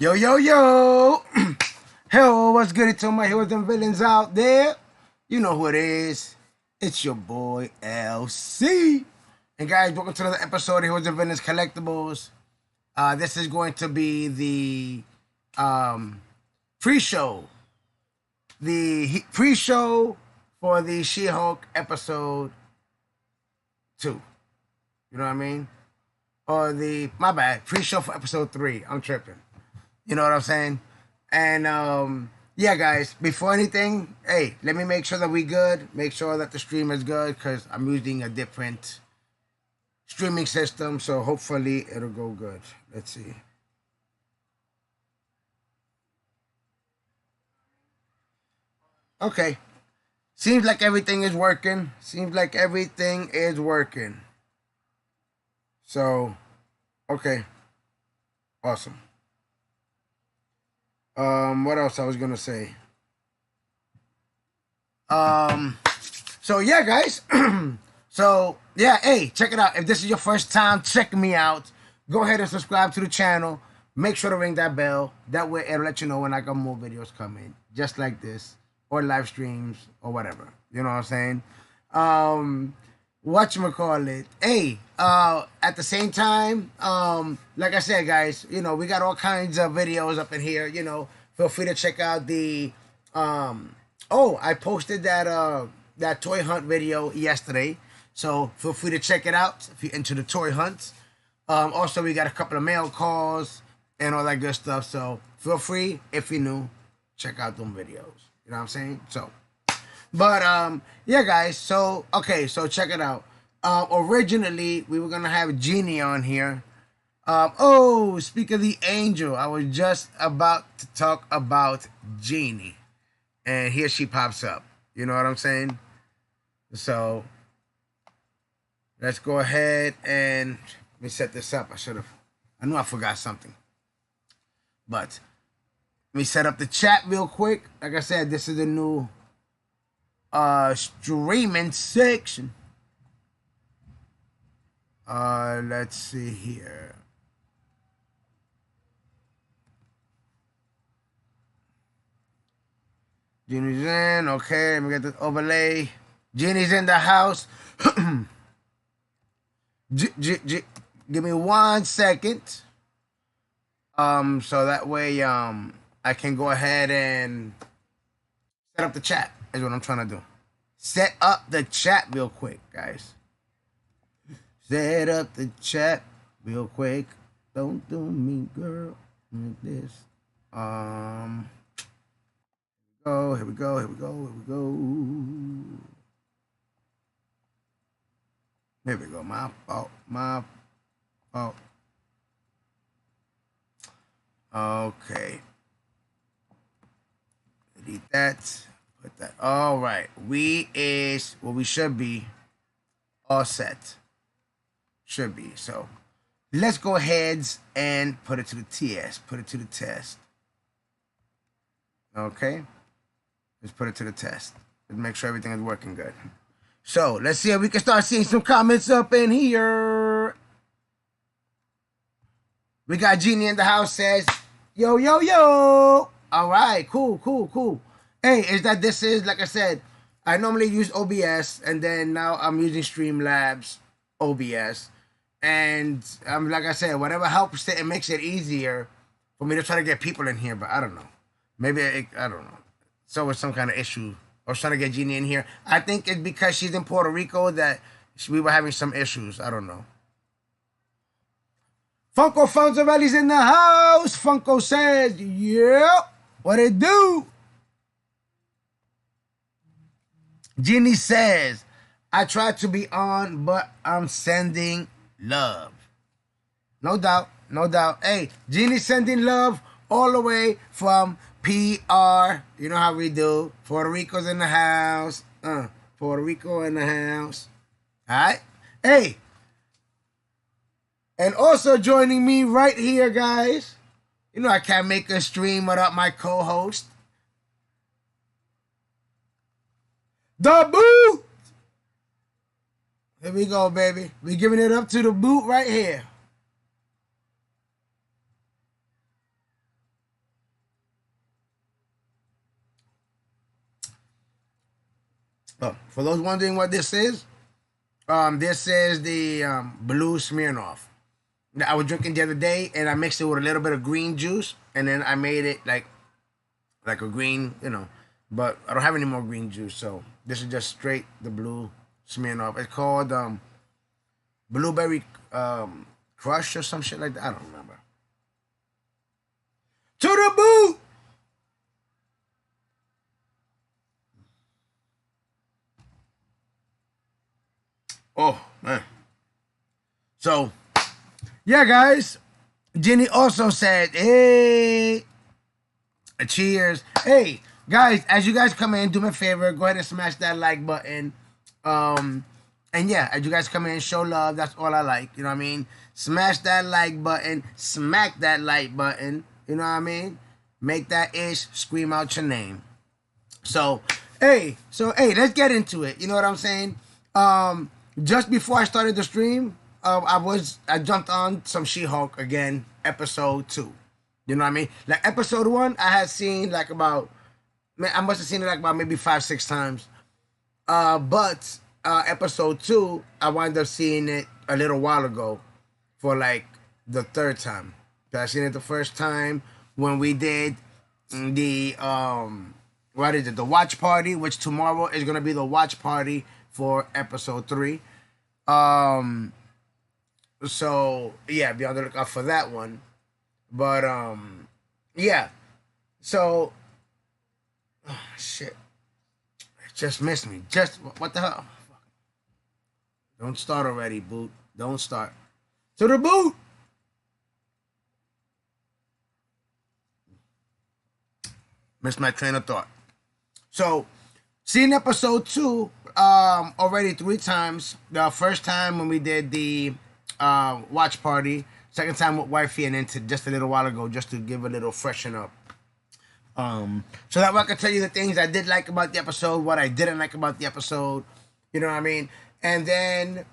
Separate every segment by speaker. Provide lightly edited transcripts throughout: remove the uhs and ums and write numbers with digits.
Speaker 1: Yo, yo, yo! Hell, what's good to my heroes and villains out there? You know who it is. It's your boy, LC. And guys, welcome to another episode of Heroes and Villains Collectibles. This is going to be the pre-show. The pre-show for the She-Hulk episode 2. You know what I mean? Or my bad, pre-show for episode 3. I'm tripping. You know what I'm saying? And yeah, guys, before anything, hey, let me make sure that we good. Make sure that the stream is good because I'm using a different streaming system. So hopefully it'll go good. Let's see. Okay. Seems like everything is working. So, okay. Awesome. What else I was gonna say? So yeah, guys. So yeah, hey, check it out. If this is your first time checking me out, go ahead and subscribe to the channel. Make sure to ring that bell. That way it'll let you know when I got more videos coming, just like this, or live streams, or whatever. You know what I'm saying? Whatchamacallit. Hey, at the same time, like I said, guys, you know, we got all kinds of videos up in here. You know, feel free to check out the I posted that toy hunt video yesterday. So feel free to check it out if you're into the toy hunts. Also we got a couple of mail calls and all that good stuff. So feel free, if you're new, check out them videos. You know what I'm saying? So but yeah, guys, so okay, so check it out. Originally we were gonna have Jeannie on here. Speak of the angel, I was just about to talk about Jeannie. And here she pops up. You know what I'm saying? So let's go ahead and let me set this up. I knew I forgot something. But let me set up the chat real quick. Like I said, this is the new streaming section. Let's see here. Jeannie's in. Okay, let me get the overlay. Jeannie's in the house. Give me 1 second. So that way, I can go ahead and set up the chat. Is what I'm trying to do. Set up the chat real quick, guys. Set up the chat real quick. Don't do me, girl, like this. Here we go. Here we go. My fault. Okay. Delete that. Put that. All right. We should be all set. Should be. So let's go ahead and put it to the test. Put it to the test. Okay. Let's put it to the test. Let's make sure everything is working good. So let's see if we can start seeing some comments up in here. We got Jeannie in the house says, yo, yo, yo. All right, cool. Hey, this is, like I said, I normally use OBS, and then now I'm using Streamlabs OBS. And like I said, whatever helps it, it makes it easier for me to try to get people in here, but I don't know. Maybe, I don't know. So it's some kind of issue. I was trying to get Jeannie in here. I think it's because she's in Puerto Rico that we were having some issues. I don't know. Funko Fonzarelli's in the house. Funko says, yeah, what it do? Jeannie says, I tried to be on, but I'm sending love. No doubt. Hey, Jeannie sending love all the way from PR. You know how we do. Puerto Rico's in the house. Puerto Rico in the house. All right. Hey. And also joining me right here, guys. You know I can't make a stream without my co-host. The Boot. Here we go, baby. We giving it up to the Boot right here. Oh, for those wondering what this is the blue Smirnoff that I was drinking the other day, and I mixed it with a little bit of green juice, and then I made it like a green, But I don't have any more green juice, so this is just straight the blue Smirnoff. It's called blueberry crush or some shit like that. I don't remember. To the boot. Oh man. So yeah, guys. Jenny also said, "Hey, cheers. Hey, guys, as you guys come in, do me a favor. Go ahead and smash that like button. And yeah, as you guys come in, show love. That's all I like. You know what I mean? Smash that like button. Smack that like button. You know what I mean? Make that ish. Scream out your name. So hey, let's get into it. You know what I'm saying? Just before I started the stream, I jumped on some She-Hulk again, episode 2. You know what I mean? Like episode 1, I had seen like about, man, I must have seen it like about maybe 5-6 times. But episode 2, I wound up seeing it a little while ago for like the 3rd time. I seen it the first time when we did the what is it? The watch party, which tomorrow is gonna be the watch party for episode 3. So yeah, be on the lookout for that one. But yeah. So shit. It just missed me. Just what the hell? Don't start already, boot. Don't start. To the boot. Missed my train of thought. So, seen episode 2 already 3 times. The first time when we did the watch party. Second time with wifey, and then just a little while ago, just to give a little freshen up. So that way I can tell you the things I did like about the episode, what I didn't like about the episode. You know what I mean? And then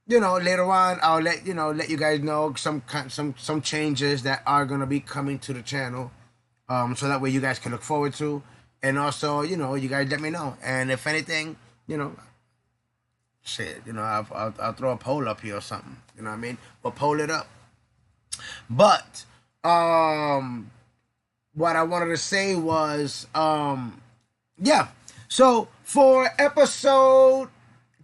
Speaker 1: later on I'll let you guys know some changes that are gonna be coming to the channel. So that way you guys can look forward to. And also, you guys let me know. And if anything, shit, I'll throw a poll up here or something. You know what I mean? Or poll it up. But what I wanted to say was, yeah. So for episode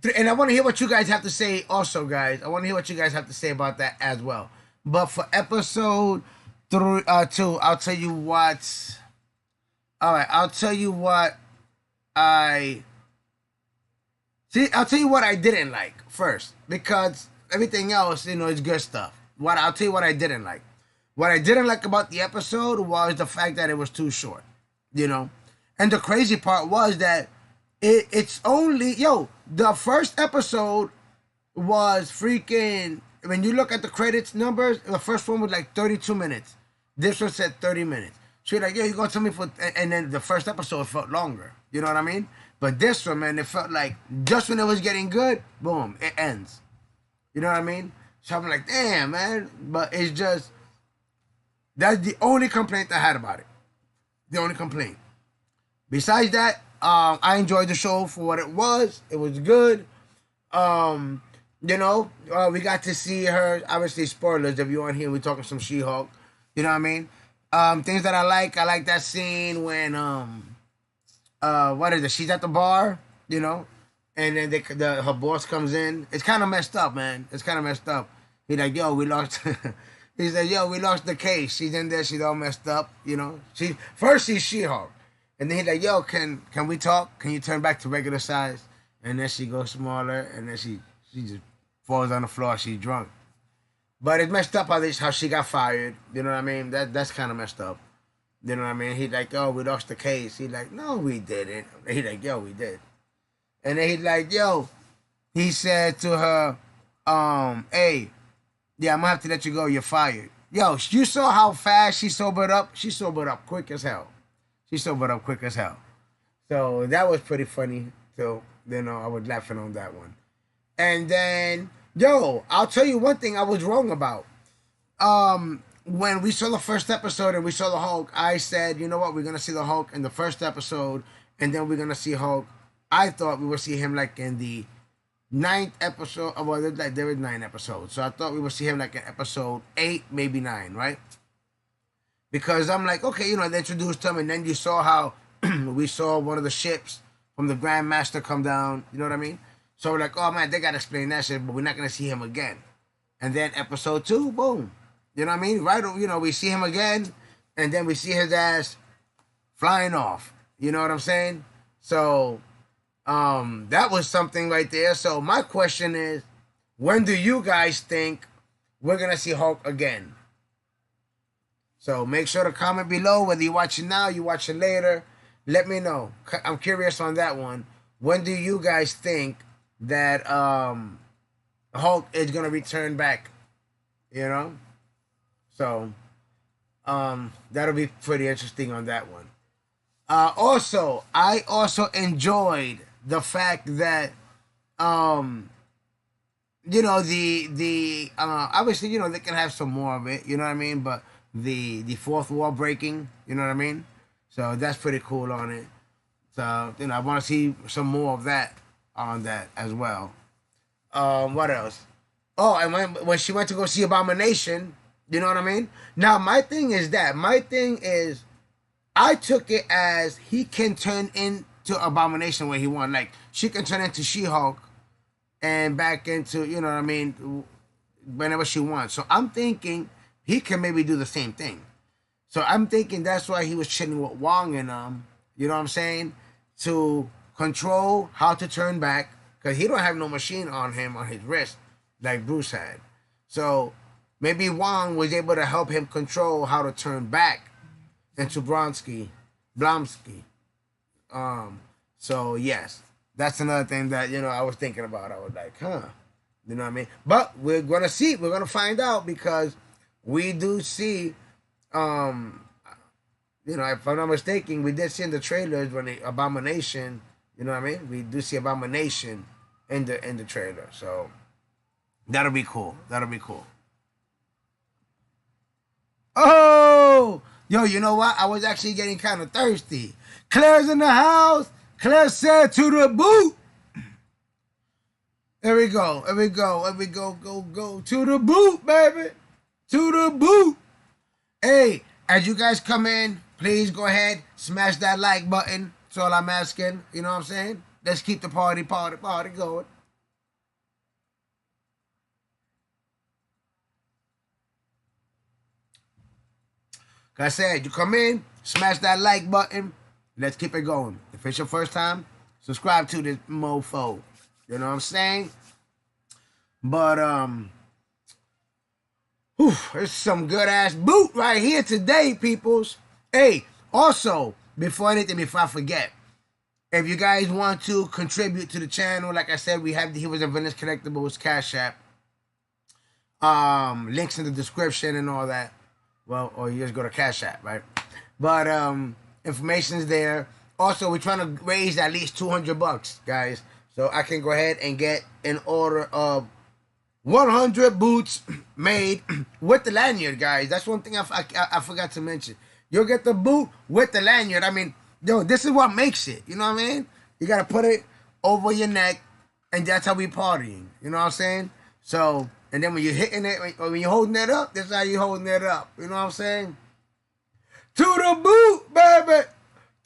Speaker 1: 3, and I want to hear what you guys have to say also, guys. I want to hear what you guys have to say about that as well. But for episode 2, I'll tell you what. All right, I'll tell you what I'll tell you what I didn't like first, because everything else, is good stuff. I'll tell you what I didn't like. What I didn't like about the episode was the fact that it was too short, And the crazy part was that it's only, the first episode was freaking, when you look at the credits numbers, the first one was like 32 minutes. This one said 30 minutes. So you're like, you're going to tell me and then the first episode felt longer. You know what I mean? But this one, man, it felt like just when it was getting good, boom, it ends. You know what I mean? So I'm like, damn, man. But it's just, that's the only complaint I had about it. The only complaint. Besides that, I enjoyed the show for what it was. It was good. We got to see her. Obviously, spoilers if you're on here. We're talking some She-Hulk. You know what I mean? Things that I like that scene when what is it? She's at the bar, and then her boss comes in. It's kind of messed up, man. It's kind of messed up. He's like, yo, we lost. He said, yo, we lost the case. She's in there. She's all messed up. She's She-Hulk, and then he's like, yo, can we talk? Can you turn back to regular size? And then she goes smaller, and then she just falls on the floor. She's drunk. But it's messed up how she got fired. You know what I mean? That's kind of messed up. You know what I mean? He's like, oh, we lost the case. He's like, no, we didn't. He's like, yo, we did. And then he's like, yo, he said to her, hey, yeah, I'm going to have to let you go. You're fired. Yo, you saw how fast she sobered up? She sobered up quick as hell. So that was pretty funny. So, I was laughing on that one. And then, I'll tell you one thing I was wrong about. When we saw the first episode and we saw the Hulk, I said, you know what, we're going to see the Hulk in the first episode, and then we're going to see Hulk I thought we would see him like in the ninth episode. Well, there was 9 episodes, so I thought we would see him like in episode 8, maybe 9, right? Because I'm like, okay, they introduced him, and then you saw how we saw one of the ships from the Grandmaster come down. You know what I mean? So we're like, oh man, they gotta explain that shit, but we're not gonna see him again. And then episode 2, boom. You know what I mean? Right? We see him again, and then we see his ass flying off. You know what I'm saying? So, that was something right there. So my question is, when do you guys think we're gonna see Hulk again? So make sure to comment below whether you're watching now, you're watching later. Let me know. I'm curious on that one. When do you guys think that Hulk is gonna return back? So that'll be pretty interesting on that one. Also, I also enjoyed the fact that the obviously they can have some more of it, you know what I mean, but the fourth wall breaking, you know what I mean, so that's pretty cool on it. So I want to see some more of that on that as well. What else? Oh, and when she went to go see Abomination, you know what I mean. Now my thing is I took it as he can turn into Abomination when he wants. Like, she can turn into She-Hulk and back into, you know what I mean, whenever she wants. So I'm thinking he can maybe do the same thing. So I'm thinking that's why he was chilling with Wong and you know what I'm saying, to control how to turn back, because he don't have no machine on him on his wrist like Bruce had. So maybe Wong was able to help him control how to turn back into Blonsky. So yes, that's another thing that I was thinking about. I was like, huh, you know what I mean? But we're gonna see, we're gonna find out, because we do see, if I'm not mistaken, we did see in the trailers when the Abomination, you know what I mean? We do see Abomination in the trailer, so that'll be cool. That'll be cool. Oh, yo, you know what? I was actually getting kind of thirsty. Claire's in the house. Claire said to the boot. There we go. There we go. There we go. Go. To the boot, baby. To the boot. Hey, as you guys come in, please go ahead, smash that like button. That's all I'm asking. You know what I'm saying? Let's keep the party going. Like I said, you come in, smash that like button. Let's keep it going. If it's your first time, subscribe to this mofo. You know what I'm saying? But it's some good ass boot right here today, peoples. Hey, also, before I forget, if you guys want to contribute to the channel, like I said, we have the HeroesAndVillains Collectibles CashApp. Links in the description and all that. Well, or you just go to CashApp, right? But information's there. Also, we're trying to raise at least $200, guys, so I can go ahead and get an order of 100 boots made with the lanyard, guys. That's one thing I forgot to mention. You'll get the boot with the lanyard. I mean, yo, this is what makes it. You know what I mean? You gotta put it over your neck, and that's how we partying. You know what I'm saying? So. And then when you're hitting it, or when you're holding it up, that's how you're holding it up. You know what I'm saying? To the boot, baby!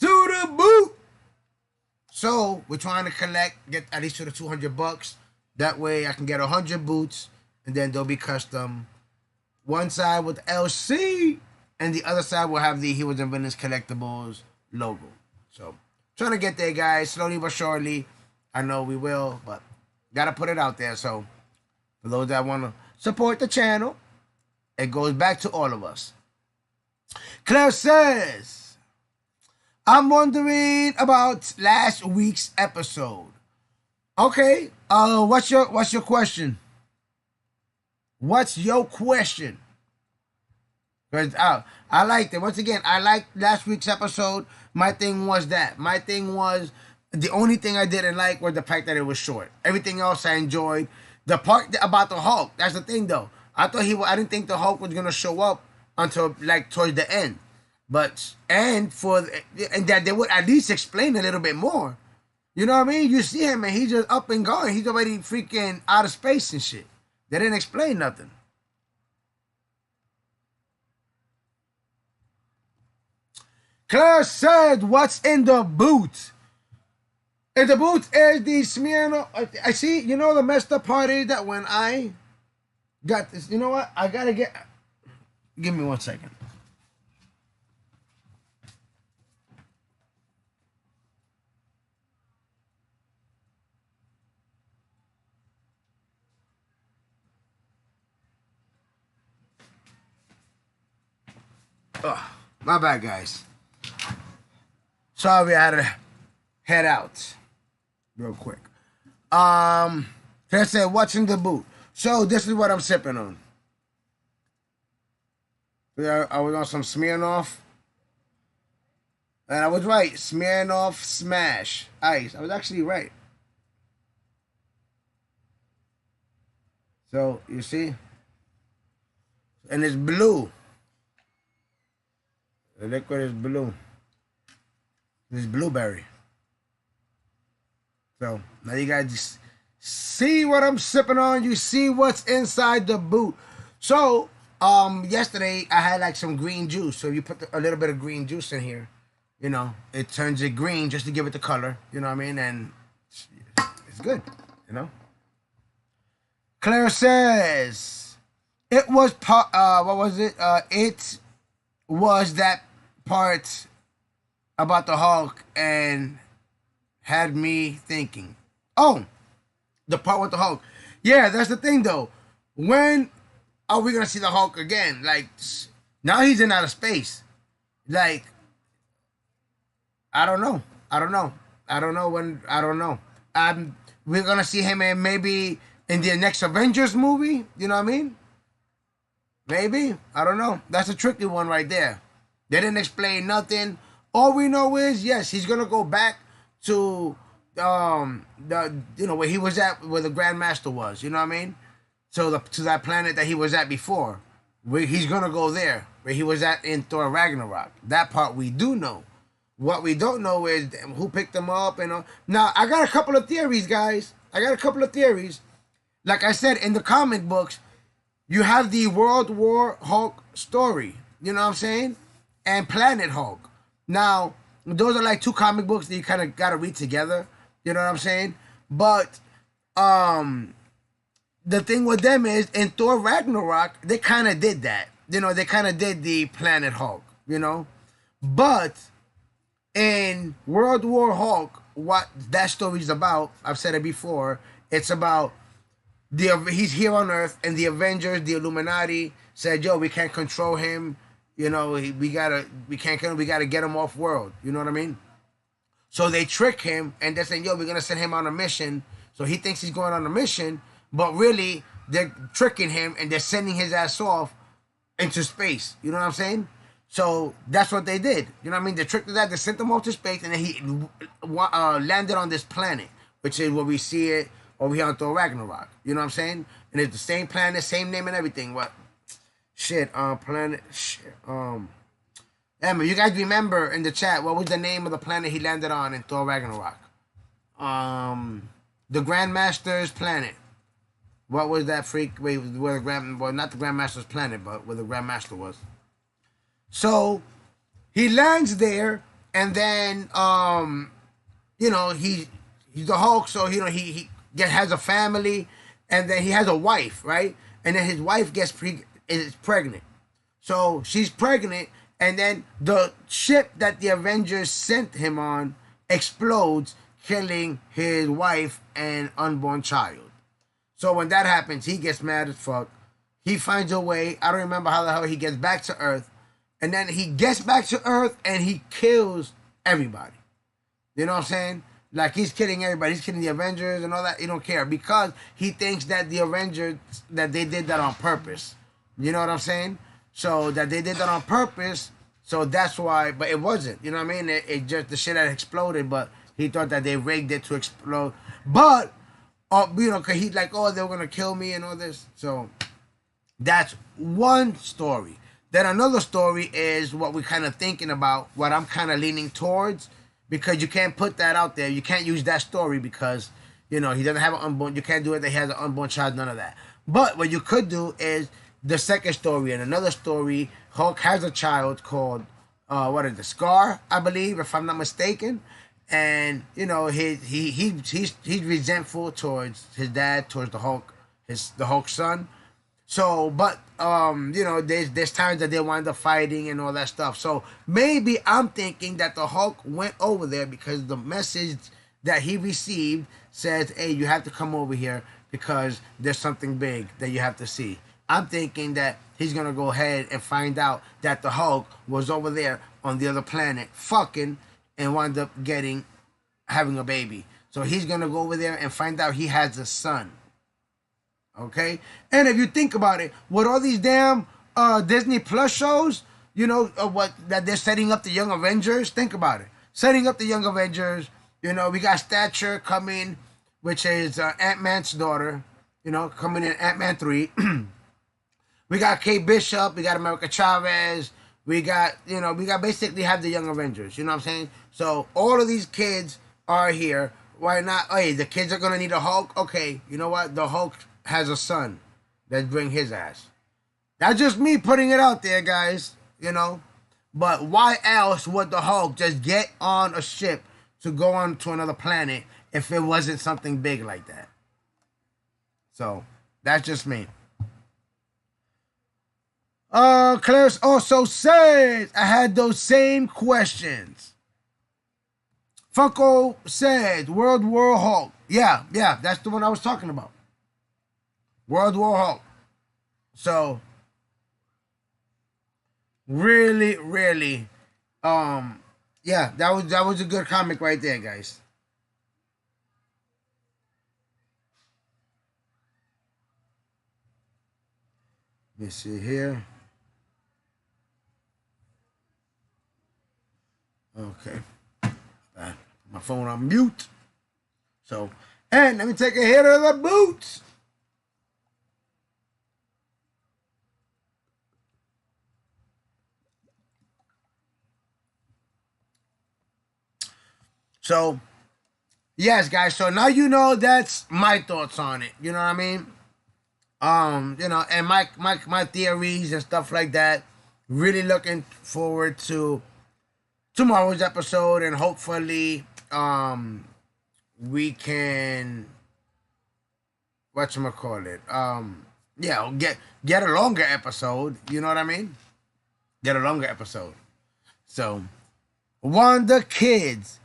Speaker 1: To the boot! So, we're trying to get at least to the $200. That way, I can get 100 boots, and then they'll be custom. One side with LC, and the other side will have the HeroesAndVillains Collectibles logo. So, trying to get there, guys. Slowly but surely. I know we will, but gotta put it out there, so... For those that want to support the channel, it goes back to all of us. Claire says, I'm wondering about last week's episode. Okay, what's your question? What's your question? Because I liked it. Once again, I liked last week's episode. My thing was the only thing I didn't like was the fact that it was short. Everything else I enjoyed. The part about the Hulk, that's the thing though. I didn't think the Hulk was gonna show up until like towards the end, and that they would at least explain a little bit more. You know what I mean? You see him and he's just up and going. He's already freaking out of space and shit. They didn't explain nothing. Claire said, "What's in the boot?" In the boot is the Smirnoff. I see. You know the messed up part is that when I got this. You know what? I gotta get. Give me 1 second. Oh, my bad, guys. Sorry, I had to head out real quick. They said, "What's in the boot?" So this is what I'm sipping on. I was on some Smirnoff, and I was right. Smirnoff Smash Ice. I was actually right. So you see, and it's blue. The liquid is blue. It's blueberry. So now you guys just see what I'm sipping on. You see what's inside the boot. So yesterday I had like some green juice. So you put a little bit of green juice in here, you know, it turns it green just to give it the color. You know what I mean? And it's good. You know. Claire says it was what was it? It was that part about the Hulk and had me thinking. Oh, the part with the Hulk. Yeah, that's the thing though. When are we gonna see the Hulk again? Like now he's in outer space. Like I don't know. I don't know. I don't know when. I don't know. We're gonna see him in maybe in the next Avengers movie. You know what I mean? Maybe. I don't know. That's a tricky one right there. They didn't explain nothing. All we know is yes, he's gonna go back to the where he was at, where the Grandmaster was. You know what I mean? So to that planet that he was at before, where he's gonna go there, where he was at in Thor Ragnarok. That part we do know. What we don't know is who picked him up and now I got a couple of theories, guys. I got a couple of theories. Like I said, in the comic books, you have the World War Hulk story. You know what I'm saying? And Planet Hulk. Now, those are like two comic books that you kind of got to read together. You know what I'm saying? But the thing with them is in Thor Ragnarok, they kind of did that. You know, they kind of did the Planet Hulk, you know? But in World War Hulk, what that story's about, I've said it before, it's about he's here on Earth and the Avengers, the Illuminati said, "Yo, we can't control him. You know, we gotta get him off world." You know what I mean? So they trick him and they're saying, "Yo, we're gonna send him on a mission." So he thinks he's going on a mission, but really they're tricking him and they're sending his ass off into space. You know what I'm saying? So that's what they did. You know what I mean? They tricked his ass. They sent him off to space and then he landed on this planet, which is where we see it over here on Thor Ragnarok. You know what I'm saying? And it's the same planet, same name and everything. What? Shit, planet, shit, Emma, you guys remember in the chat, what was the name of the planet he landed on in Thor Ragnarok? The Grandmaster's planet. What was that freak? Wait, where the well, not the Grandmaster's planet, but where the Grandmaster was. So, he lands there, and then, you know, he's the Hulk, so, you know, he has a family, and then he has a wife, right? And then his wife is pregnant. So she's pregnant, and then the ship that the Avengers sent him on explodes, killing his wife and unborn child. So when that happens, he gets mad as fuck. He finds a way. I don't remember how the hell he gets back to Earth. And then he gets back to Earth and he kills everybody. You know what I'm saying? Like he's killing everybody. He's killing the Avengers and all that. He don't care because he thinks that the Avengers, that they did that on purpose. You know what I'm saying? So that they did that on purpose. So that's why, but it wasn't. You know what I mean? It just, the shit had exploded, but he thought that they rigged it to explode. But, you know, because he's like, oh, they were going to kill me and all this. So that's one story. Then another story is what we're kind of thinking about, what I'm kind of leaning towards, because you can't put that out there. You can't use that story because he doesn't have an unborn. You can't do it that he has an unborn child. None of that. But what you could do is the second story. And another story, Hulk has a child called what is it, Scar, I believe, if I'm not mistaken. And he's resentful towards his dad, towards the Hulk, the Hulk's son. So, but there's times that they wind up fighting and all that stuff. So maybe I'm thinking that the Hulk went over there because the message that he received says, "Hey, you have to come over here because there's something big that you have to see." I'm thinking that he's gonna go ahead and find out that the Hulk was over there on the other planet fucking and wind up having a baby. So he's gonna go over there and find out he has a son. Okay, and if you think about it, with all these damn Disney Plus shows, what that they're setting up the Young Avengers. Think about it, setting up the Young Avengers. We got Stature coming, which is Ant-Man's daughter. Coming in Ant-Man 3. We got Kate Bishop. We got America Chavez. We got basically have the Young Avengers. You know what I'm saying? So all of these kids are here. Why not? Hey, the kids are gonna need a Hulk. Okay, you know what? The Hulk has a son. Let's bring his ass. That's just me putting it out there, guys. But why else would the Hulk just get on a ship to go on to another planet if it wasn't something big like that? So that's just me. Clarence also says I had those same questions. Funko said World War Hulk. Yeah, that's the one I was talking about. World War Hulk. So really, really, yeah, that was a good comic right there, guys. Let me see here. Okay. My phone on mute. So, and let me take a hit of the boots. So, yes, guys. So now that's my thoughts on it. You know what I mean? And my theories and stuff like that. Really looking forward to tomorrow's episode, and hopefully, we can whatchamacallit, get a longer episode. You know what I mean? Get a longer episode. So, Wanda Kids.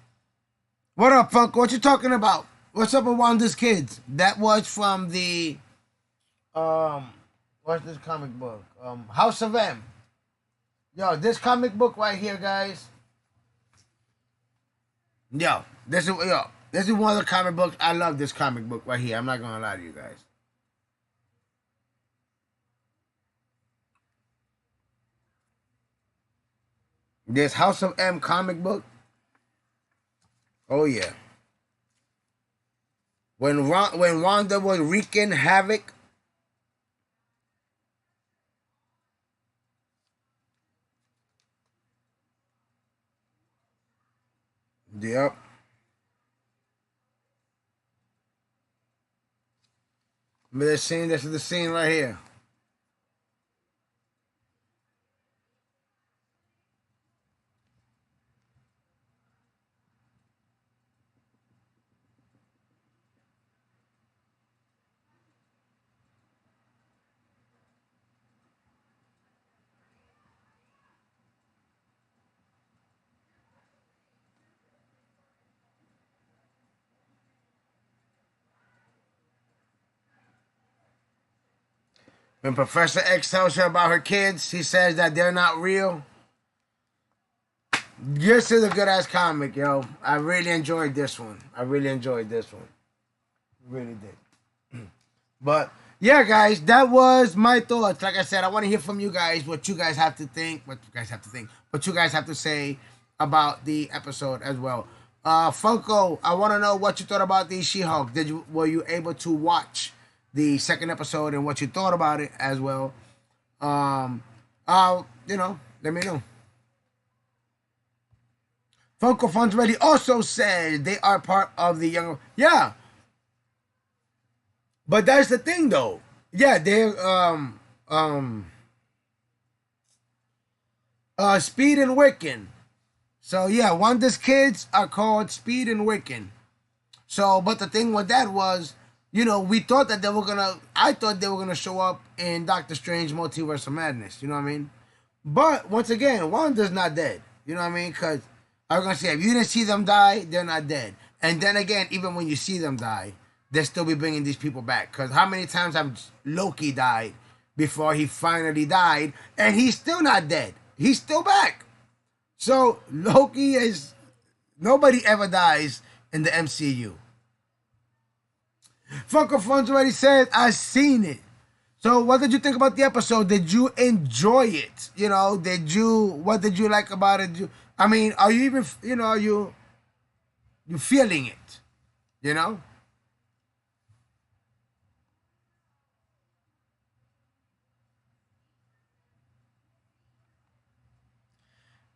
Speaker 1: What up, Funko? What you talking about? What's up with Wanda's Kids? That was from the what's this comic book? House of M. Yo, this comic book right here, guys. This is one of the comic books. I love this comic book right here. I'm not gonna lie to you guys. This House of M comic book. Oh yeah. When Wanda was wreaking havoc. Yep. This is the scene right here. When Professor X tells her about her kids, he says that they're not real. This is a good ass comic, yo. I really enjoyed this one. Really did. But yeah, guys, that was my thoughts. Like I said, I want to hear from you guys what you guys have to think, what you guys have to say about the episode as well. Funko, I want to know what you thought about the She-Hulk. Were you able to watch the second episode and what you thought about it as well? Let me know. Funko Funds Ready also said they are part of the younger. Yeah, but that's the thing though. Yeah, they're um Speed and Wiccan. So yeah, Wanda's kids are called Speed and Wiccan. So, but the thing with that was, we thought that they were gonna. I thought they were gonna show up in Doctor Strange Multiverse of Madness. You know what I mean? But once again, Wanda's not dead. You know what I mean? Because I was gonna say, if you didn't see them die, they're not dead. And then again, even when you see them die, they'll still be bringing these people back. Because how many times have Loki died before he finally died, and he's still not dead? He's still back. So Loki is nobody ever dies in the MCU. Funko Funds already said I seen it. So what did you think about the episode? Did you enjoy it? What did you like about it? I mean, are you even are you feeling it? You know?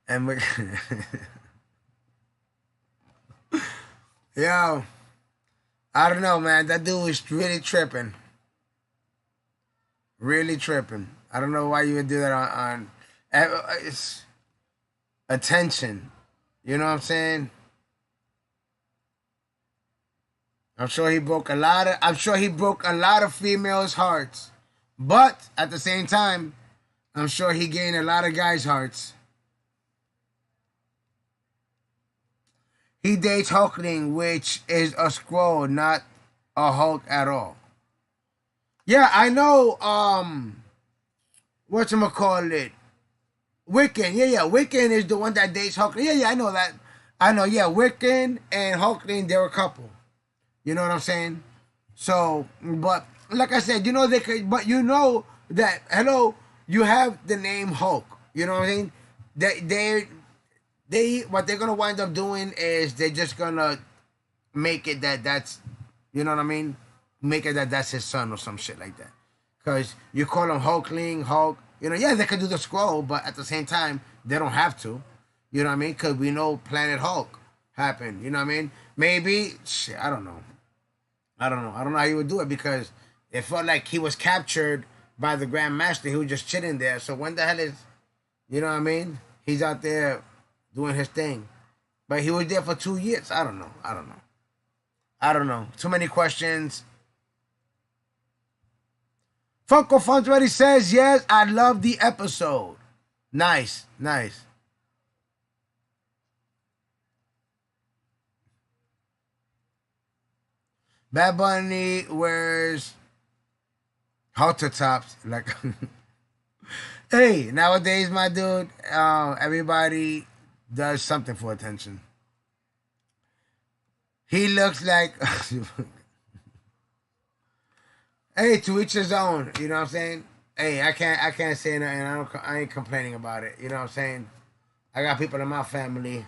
Speaker 1: And we, yo, I don't know, man. That dude is really tripping. Really tripping. I don't know why you would do that it's attention. You know what I'm saying? I'm sure he broke a lot of females' hearts. But at the same time, I'm sure he gained a lot of guys' hearts. He dates Hulkling, which is a scroll, not a Hulk at all. Yeah, I know. Call it? Wiccan. Yeah. Wiccan is the one that dates Hulkling. Yeah. I know that. I know. Yeah, Wiccan and Hulkling, they're a couple. You know what I'm saying? So, but like I said, they could. But that hello, you have the name Hulk. You know what I'm saying? They what they're gonna wind up doing is they're just gonna make it that's you know what I mean? Make it that's his son or some shit like that. Cause you call him Hulkling, Hulk. Yeah, they could do the scroll, but at the same time, they don't have to. You know what I mean? Cause we know Planet Hulk happened. You know what I mean? Maybe shit. I don't know. I don't know how he would do it because it felt like he was captured by the Grand Master. He was just chilling there. So when the hell is, you know what I mean? He's out there doing his thing. But he was there for 2 years. I don't know. I don't know. Too many questions. Funko Funds already says, yes, I love the episode. Nice. Bad Bunny wears halter tops. Like, hey, nowadays, my dude, everybody does something for attention. He looks like hey, to each his own. You know what I'm saying? Hey, I can't say nothing. I ain't complaining about it. You know what I'm saying? I got people in my family.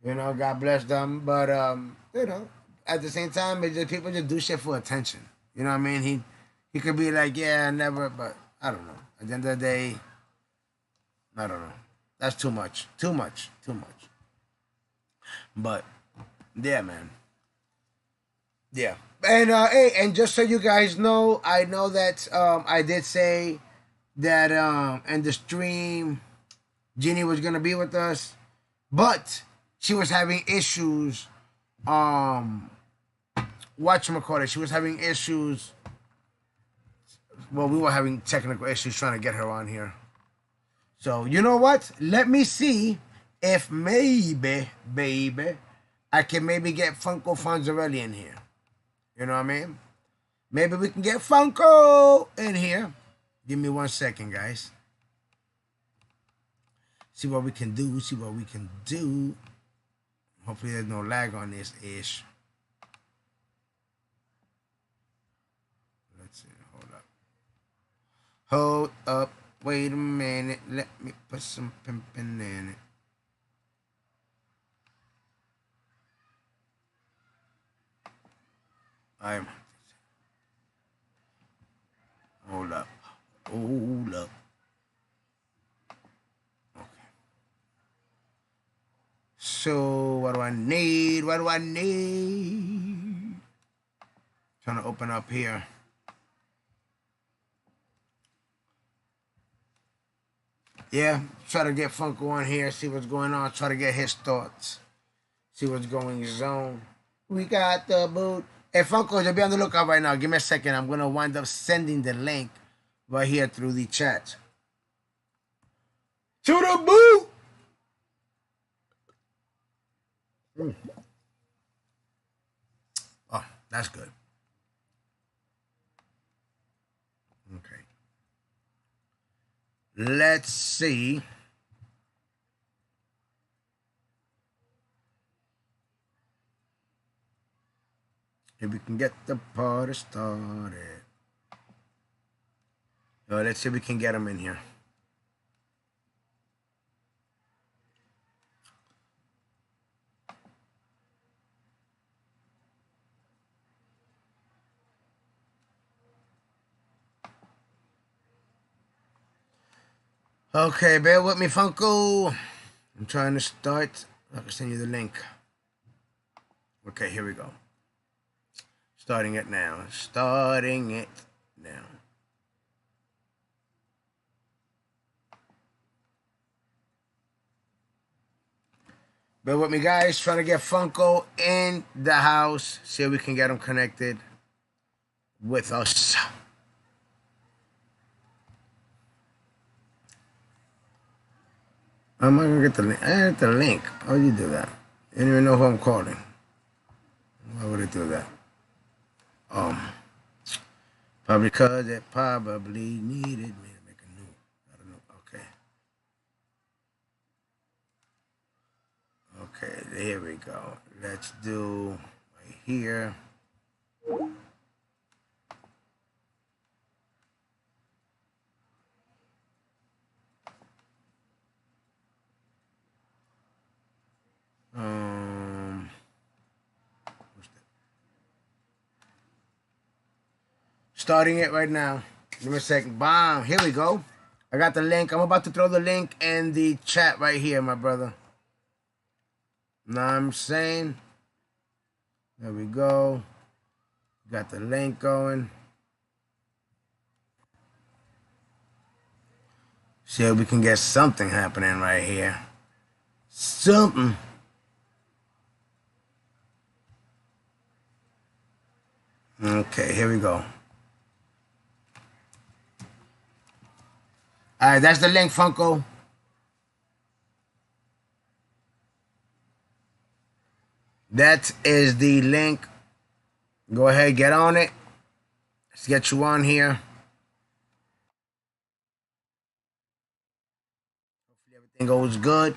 Speaker 1: God bless them. But at the same time, it's just people just do shit for attention. You know what I mean? He could be like, yeah, never, but I don't know. At the end of the day, I don't know. That's too much. Too much. But yeah, man. Yeah. And hey, and just so you guys know, I know that I did say that in the stream Jeannie was gonna be with us, but she was having issues. Whatchamacallit, she was having issues. Well, we were having technical issues trying to get her on here. So you know what? Let me see if maybe, baby, I can maybe get Funko Fonzarelli in here. You know what I mean? Maybe we can get Funko in here. Give me 1 second, guys. See what we can do. Hopefully there's no lag on this ish. Let's see. Hold up. Wait a minute. Let me put some pimping in it. Hold up. Okay. So need? What do I need? Trying to open up here. Yeah, try to get Funko on here, see what's going on, try to get his thoughts, see what's going on. We got the boot. Hey, Funko, you'll be on the lookout right now. Give me a second. I'm going to wind up sending the link right here through the chat. To the boot! Oh, that's good. Okay. Let's see. If we can get the party started. Oh, let's see if we can get them in here. Okay, bear with me, Funko. I'm trying to start. I can send you the link. Okay, here we go. Starting it now. Starting it now. Bear with me, guys. Trying to get Funko in the house. See if we can get him connected with us. I'm not gonna get the link. I had the link. How would you do that? I don't even know who I'm calling. Why would it do that? Probably because it probably needed me to make a new. I don't know. Okay. Okay, there we go. Let's do right here. Starting it right now. Give me a second. Bam. Here we go. I got the link. I'm about to throw the link in the chat right here, my brother. Know what I'm saying? There we go. Got the link going. See if we can get something happening right here. Something. Okay, here we go. All right, that's the link, Funko. That is the link. Go ahead, get on it. Let's get you on here. Hopefully everything goes good.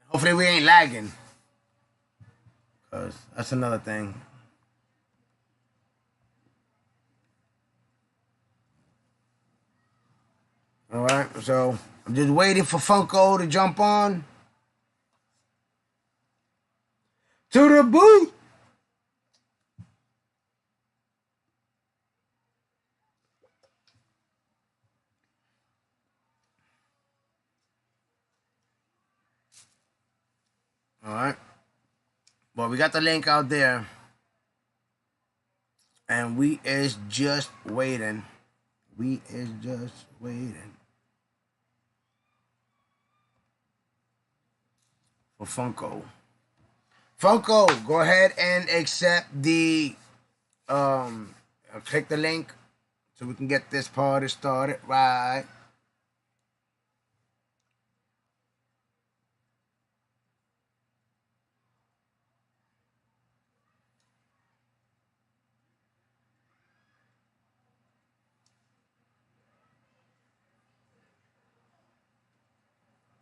Speaker 1: Hopefully we ain't lagging. Because that's another thing. All right, so I'm just waiting for Funko to jump on. To the boot. All right. Well, we got the link out there. And we is just waiting. We is just waiting for Funko. Funko, go ahead and accept the click the link so we can get this party started right.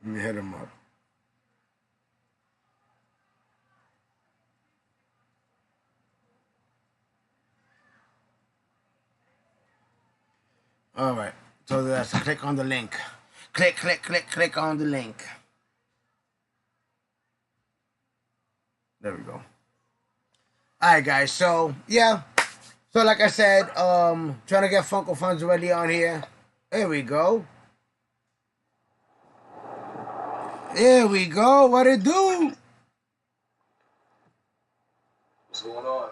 Speaker 1: Let me hit him up. All right. So that's click on the link. Click, click, click, click on the link. There we go. All right, guys. So, yeah. So like I said, trying to get Funko Funds ready on here. There we go. There we go. What it do?
Speaker 2: What's going on?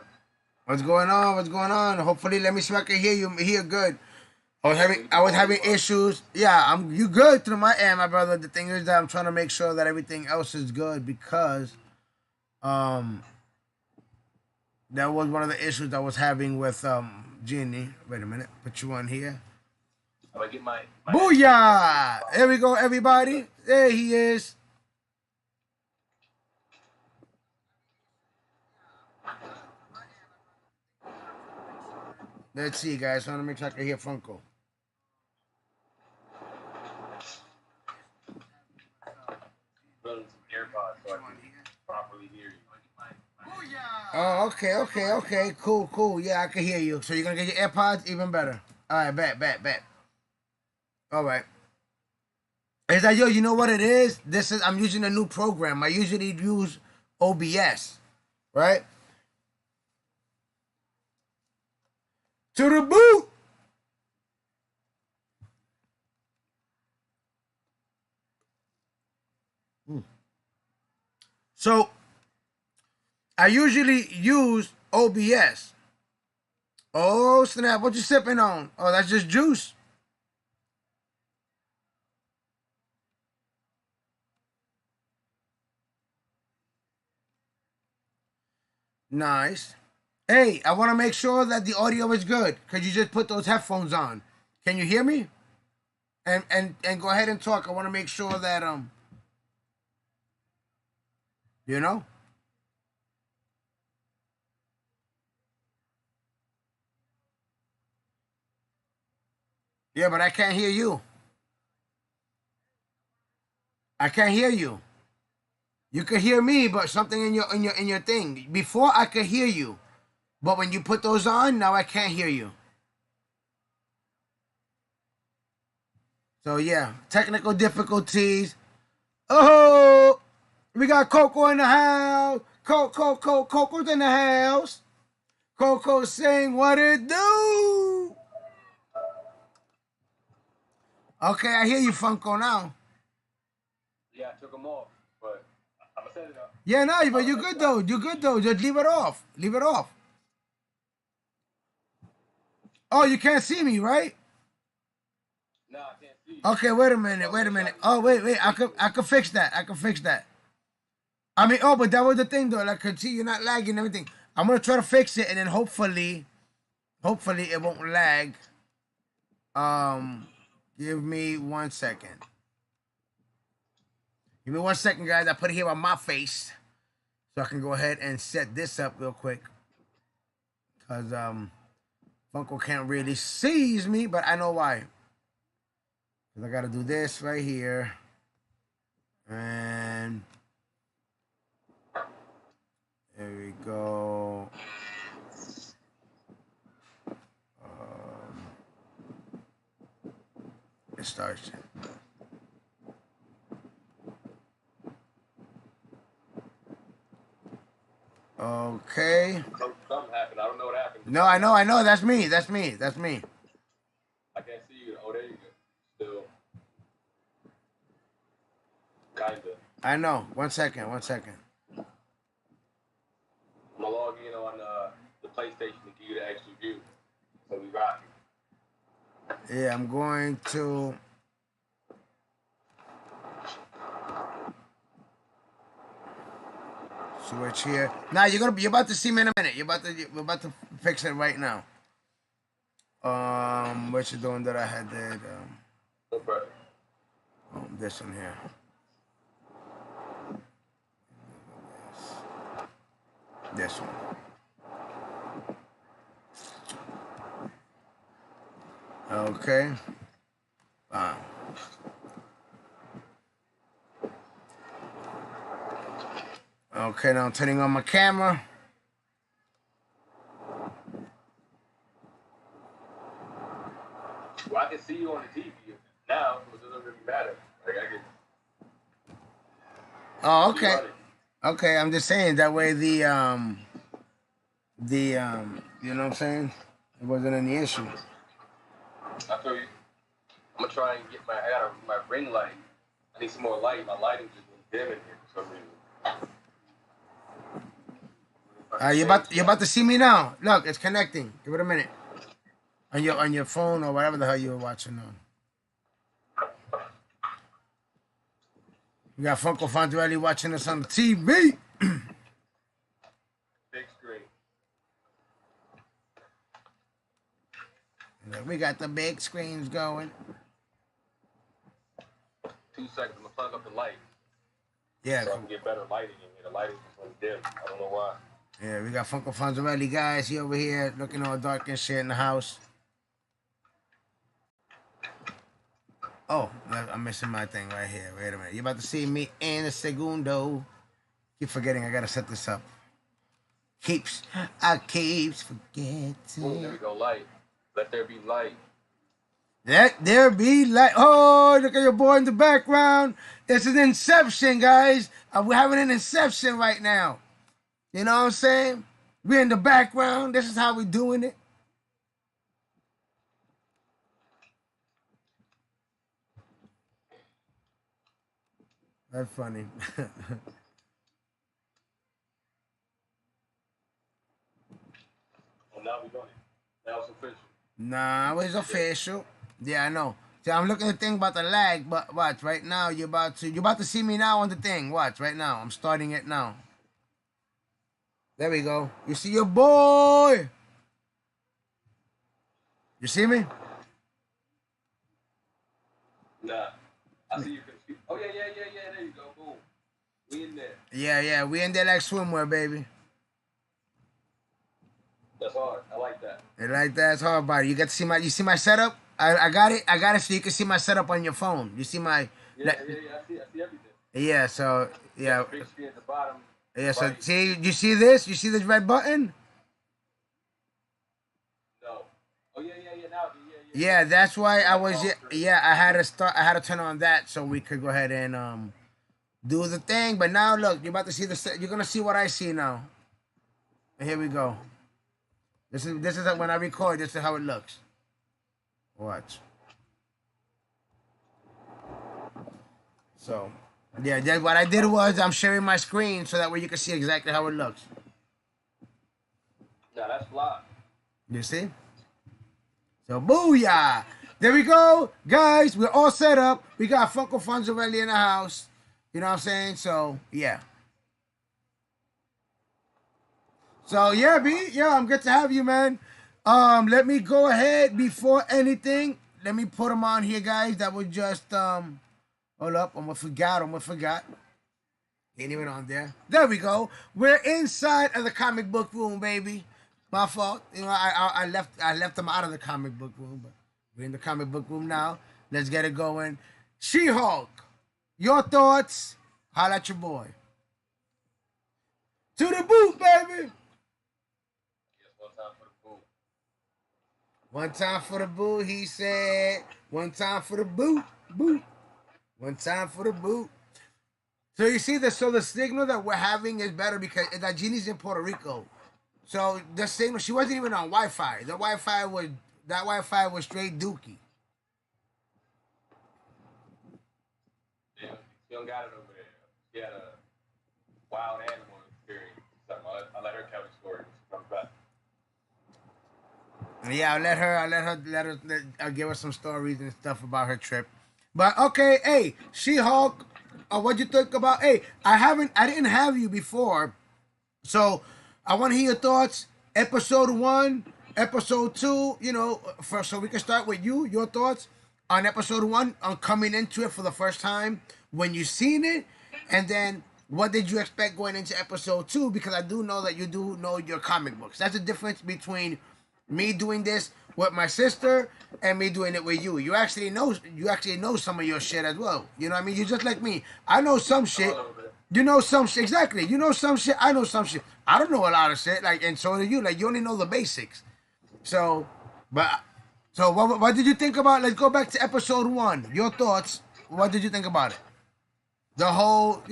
Speaker 1: What's going on? What's going on? Hopefully, let me see if I can hear you. Hear good. I was having issues. Yeah, you good through my end, my brother. The thing is that I'm trying to make sure that everything else is good because um that was one of the issues I was having with Genie. Wait a minute. Put you on here.
Speaker 2: I'm gonna get my
Speaker 1: Booyah! There we go, everybody. There he is. Let's see, guys. I want to make sure I can hear Funko.
Speaker 2: some AirPods so I can properly hear you.
Speaker 1: Oh, okay. Cool. Yeah, I can hear you. So you're gonna get your AirPods? Even better. All right, bet. All right. Is that, yo, you know what it is? I'm using a new program. I usually use OBS, right? To the boot. So I usually use OBS. Oh snap! What you sipping on? Oh, that's just juice. Nice. Hey, I want to make sure that the audio is good. Could you just put those headphones on? Can you hear me? And go ahead and talk. I want to make sure that you know. Yeah, but I can't hear you. I can't hear you. You could hear me, but something in your thing. Before I could hear you, but when you put those on, now I can't hear you. So yeah, technical difficulties. Oh, we got Coco in the house. Coco's in the house. Coco saying what it do. Okay, I hear you, Funko now.
Speaker 2: Yeah, I took them off, but I'm gonna set it up.
Speaker 1: Yeah, no, but you good though. You good though. Just leave it off. Leave it off. Oh, you can't see me, right?
Speaker 2: No, I can't see you.
Speaker 1: Okay, wait a minute. Oh, wait. I could fix that. I mean, oh, but that was the thing though. Like, could see you're not lagging and everything. I'm gonna try to fix it, and then hopefully it won't lag. Give me 1 second. Give me 1 second, guys. I put it here on my face, so I can go ahead and set this up real quick. Cause Funko can't really seize me, but I know why. Cause I gotta do this right here, and there we go. It starts. Okay.
Speaker 2: Something happened. I don't know what happened.
Speaker 1: No, I know. That's me.
Speaker 2: I can't see you. Oh, there you go. Still, kinda.
Speaker 1: I know. 1 second.
Speaker 2: I'm gonna log in on the PlayStation to give you the extra view. So we rocking.
Speaker 1: Yeah, I'm going to. Switch here. Now you're about to see me in a minute. We're about to fix it right now. What you doing that I had did?
Speaker 2: Okay.
Speaker 1: This one here. This one. Okay. Okay, now I'm turning on my camera.
Speaker 2: Well, I can see you on the TV now, so it doesn't really matter. Like I can.
Speaker 1: Oh, okay. Okay, I'm just saying that way the you know what I'm saying? It wasn't any issue.
Speaker 2: I feel you. I'm gonna try and get I got my ring light. I need some more light. My lighting just went dim in here for some reason.
Speaker 1: You about to see me now. Look, it's connecting. Give it a minute. On your phone or whatever the hell you were watching on. We got Funko Fondarelli watching us on the TV.
Speaker 2: Big screen.
Speaker 1: Look, we got the big screens going.
Speaker 2: 2 seconds. I'm gonna plug up the light.
Speaker 1: Yeah.
Speaker 2: So I can get better lighting in here. The lighting just went dim. I don't know why.
Speaker 1: Yeah, we got Funko Fondarelli, guys. He over here looking all dark and shit in the house. Oh, I'm missing my thing right here. Wait a minute. You about to see me in a segundo. Keep forgetting I gotta set this up. I keeps forgetting.
Speaker 2: Oh, there we go, light. Let there be light.
Speaker 1: Let there be light. Oh, look at your boy in the background. It's an Inception, guys. We're having an Inception right now. You know what I'm saying? We're in the background. This is how we're doing it. That's funny.
Speaker 2: Well, now we doing it. Now it's official.
Speaker 1: Nah, it's official. Yeah, I know. See, I'm looking at the thing about the lag, but watch right now. You're about to see me now on the thing. Watch right now. I'm starting it now. There we go. You see your boy. You see me?
Speaker 2: Nah. I see you. Oh, yeah. There you go. Boom. We in there.
Speaker 1: Yeah. We in there like swimwear, baby.
Speaker 2: That's hard. I like that.
Speaker 1: You like that? It's hard, buddy. You see my setup? I got it so you can see my setup on your phone. You see my...
Speaker 2: Yeah. I see everything.
Speaker 1: Yeah, so... Yeah.
Speaker 2: Big screen at the bottom.
Speaker 1: Yeah, so see, you see this? You see this red button?
Speaker 2: No. Oh, yeah. Now,
Speaker 1: Yeah, that's why I was... Yeah, I had to turn on that so we could go ahead and do the thing. But now, look, you're about to see you're going to see what I see now. And here we go. This is when I record. This is how it looks. Watch. So, yeah, what I did was I'm sharing my screen so that way you can see exactly how it looks.
Speaker 2: Yeah, that's fly.
Speaker 1: You see? So, booyah! There we go. Guys, we're all set up. We got Funko Fondarelli in the house. You know what I'm saying? So, yeah. So, yeah, B. Yeah, I'm good to have you, man. Let me go ahead before anything. Let me put them on here, guys. That was just, hold up. Almost forgot. Ain't even on there. There we go. We're inside of the comic book room, baby. My fault. You know, I left them out of the comic book room, but we're in the comic book room now. Let's get it going. She-Hulk. Your thoughts? Holla at your boy. To the boot, baby. One time for the boot, he said. One time for the boot. One time for the boot. So you see so the signal that we're having is better because that genie's in Puerto Rico. So the signal, she wasn't even on Wi-Fi. That Wi-Fi was straight dookie.
Speaker 2: Yeah, she don't got it over there. She had a wild animal experience. I'll let her tell the story when she comes back.
Speaker 1: Yeah, I'll give her some stories and stuff about her trip. But okay, hey, She-Hulk, what'd you think about? Hey, I didn't have you before, so I want to hear your thoughts. Episode 1, episode 2, first, so we can start with your thoughts on episode 1, on coming into it for the first time, when you seen it, and then what did you expect going into episode 2? Because I do know that you do know your comic books. That's the difference between me doing this with my sister and me doing it with you. You actually know some of your shit as well. You know what I mean? You're just like me. I know some shit. You know some shit. Exactly. You know some shit. I know some shit. I don't know a lot of shit. Like, and so do you. Like, you only know the basics. So what did you think about? Let's go back to episode 1. Your thoughts. What did you think about it? The whole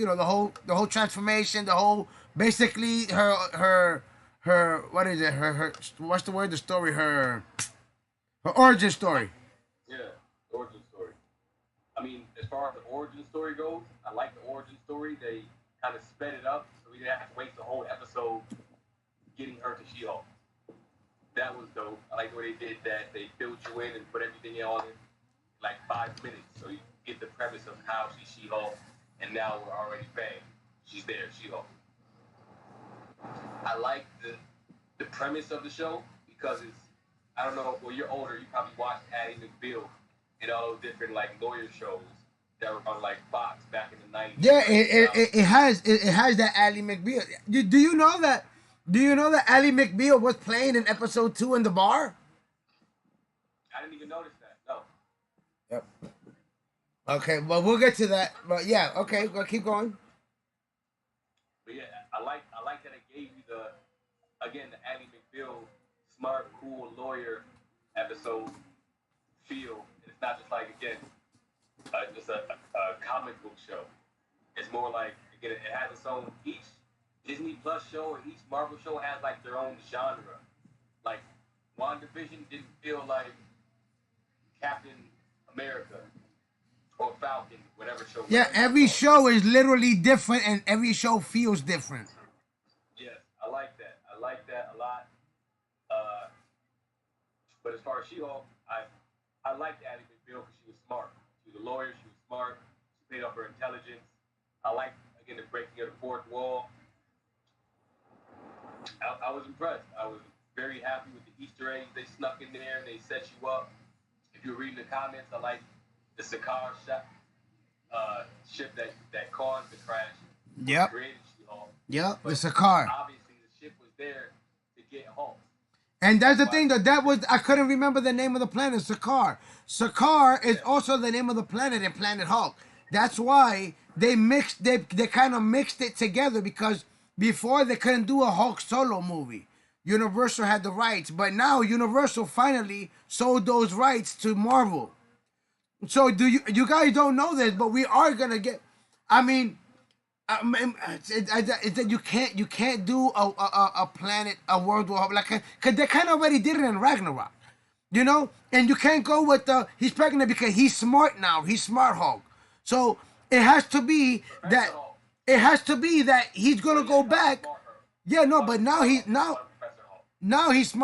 Speaker 1: transformation. The whole basically her what is it? Her what's the word? The story. Her origin story.
Speaker 2: Yeah, origin story. I mean, as far as the origin story goes, I like the origin story. They kind of sped it up, so we didn't have to waste the whole episode getting her to She-Hulk. That was dope. I like the way they did that. They filled you in and put everything on in like 5 minutes, so you get the premise of how she's She-Hulk, and now we're already bang, she's there, She-Hulk. I like the premise of the show because it's, I don't know, well, you're older, you probably watched Ally McBeal and all those different like lawyer shows that were on like Fox back in the 90s.
Speaker 1: Yeah, it has that Ally McBeal. Do you know that? Do you know that Ally McBeal was playing in episode 2 in the bar?
Speaker 2: I didn't even notice that. No.
Speaker 1: Yep. Okay, well we'll get to that. But yeah, okay, we'll keep going.
Speaker 2: But yeah, I like that it gave you the Ally McBeal smart, cool lawyer episode feel. It's not just like just a comic book show. It's more like it has its own, each Disney Plus show or each Marvel show has like their own genre. Like WandaVision didn't feel like Captain America or Falcon, whatever show.
Speaker 1: Yeah, every show is literally different, and every show feels different.
Speaker 2: Yes, I like that. I like that a lot. But as far as She-Hulk, I liked Ally McBeal because she was smart. She was a lawyer. She was smart. She played off her intelligence. I liked, again, the breaking of the fourth wall. I was impressed. I was very happy with the Easter eggs they snuck in there and they set you up. If you're reading the comments, I like the Sakaar ship that caused the crash.
Speaker 1: Yep.
Speaker 2: Created She-Hulk.
Speaker 1: Yep,
Speaker 2: But
Speaker 1: the Sakaar.
Speaker 2: obviously, the ship was there to get Hulk.
Speaker 1: And that's the thing that was I couldn't remember the name of the planet, Sakaar. Sakaar is also the name of the planet in Planet Hulk. That's why they kind of mixed it together, because before they couldn't do a Hulk solo movie. Universal had the rights, but now Universal finally sold those rights to Marvel. So do you guys don't know this, but we are gonna get. I mean, it's that you can't do a planet, a world war, like, because they kind of already did it in Ragnarok, you know. And you can't go with he's pregnant because he's smart now. He's Smart Hulk. So it has to be that he's gonna go back. Yeah, no, but now he's Smart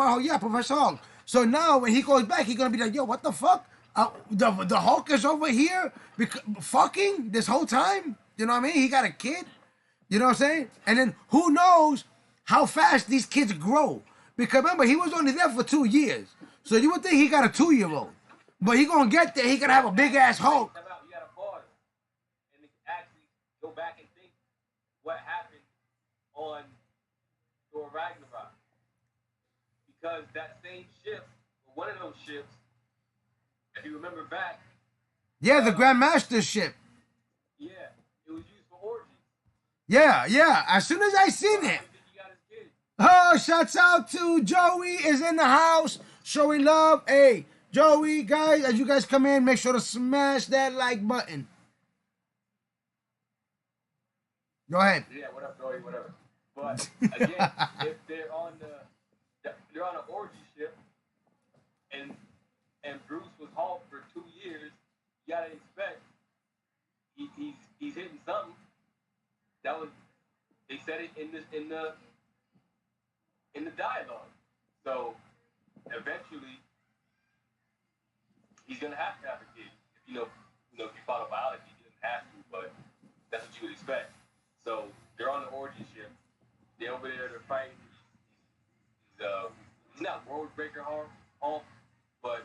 Speaker 1: Hulk. Yeah, Professor Hulk. So now when he goes back, he's gonna be like, yo, what the fuck? The Hulk is over here fucking this whole time. You know what I mean? He got a kid. You know what I'm saying? And then who knows how fast these kids grow? Because remember, he was only there for 2 years. So you would think he got a 2-year-old. But he gonna get there. He gonna have a big ass Hulk.
Speaker 2: You gotta pause and actually go back and think what happened on Thor Ragnarok. Because that same ship, one of those ships, if you remember back.
Speaker 1: Yeah, the Grandmaster ship.
Speaker 2: Yeah, it was used for orgies.
Speaker 1: Yeah. As soon as I seen it. Oh, shouts out to Joey is in the house showing love. Hey, Joey, guys, as you guys come in, make sure to smash that like button. Go ahead.
Speaker 2: Yeah, what up, Joey? Whatever. But again, if they're on an orgy ship, and Bruce was Hulk for 2 years, you gotta expect he's hitting something. That was, they said it in the dialogue. So eventually he's gonna have to have a kid. If if you follow biology, he doesn't have to, but that's what you would expect. So they're on the orgy ship. They're over there, they're fighting. He's not World Breaker Hulk, but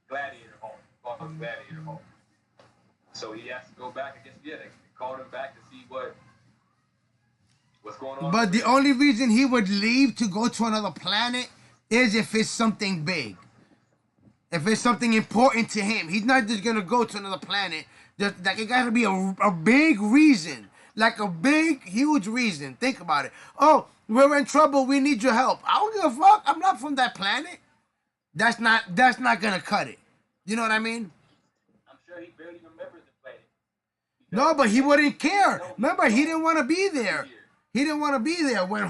Speaker 2: Gladiator Hulk. Called him Gladiator Hulk. So he has to go back. I guess they called him back to see what's going on.
Speaker 1: But the only reason he would leave to go to another planet is if it's something big. If it's something important to him. He's not just gonna go to another planet. Just like, it gotta be a big reason. Like a big, huge reason. Think about it. Oh, we're in trouble. We need your help. I don't give a fuck. I'm not from that planet. That's not gonna cut it. You know what I mean?
Speaker 2: I'm sure he barely remembers the planet.
Speaker 1: No, but he wouldn't care. Remember, he didn't want to be there. He didn't want to be there when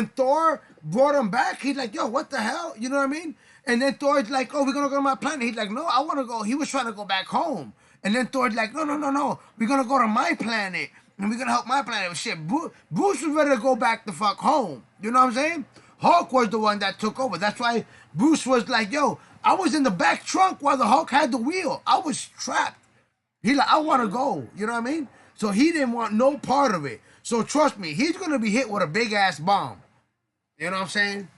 Speaker 1: Thor brought him back. He's like, yo, what the hell? You know what I mean? And then Thor's like, oh, we're gonna go to my planet. He's like, no, I want to go. He was trying to go back home. And then Thor's like, no, no, no, no. We're gonna go to my planet and we're gonna help my planet. Shit, Bruce was ready to go back the fuck home. You know what I'm saying? Hulk was the one that took over. That's why Bruce was like, yo, I was in the back trunk while the Hulk had the wheel. I was trapped. He like, I want to go. You know what I mean? So he didn't want no part of it. So trust me, he's gonna be hit with a big ass bomb. You know what I'm saying?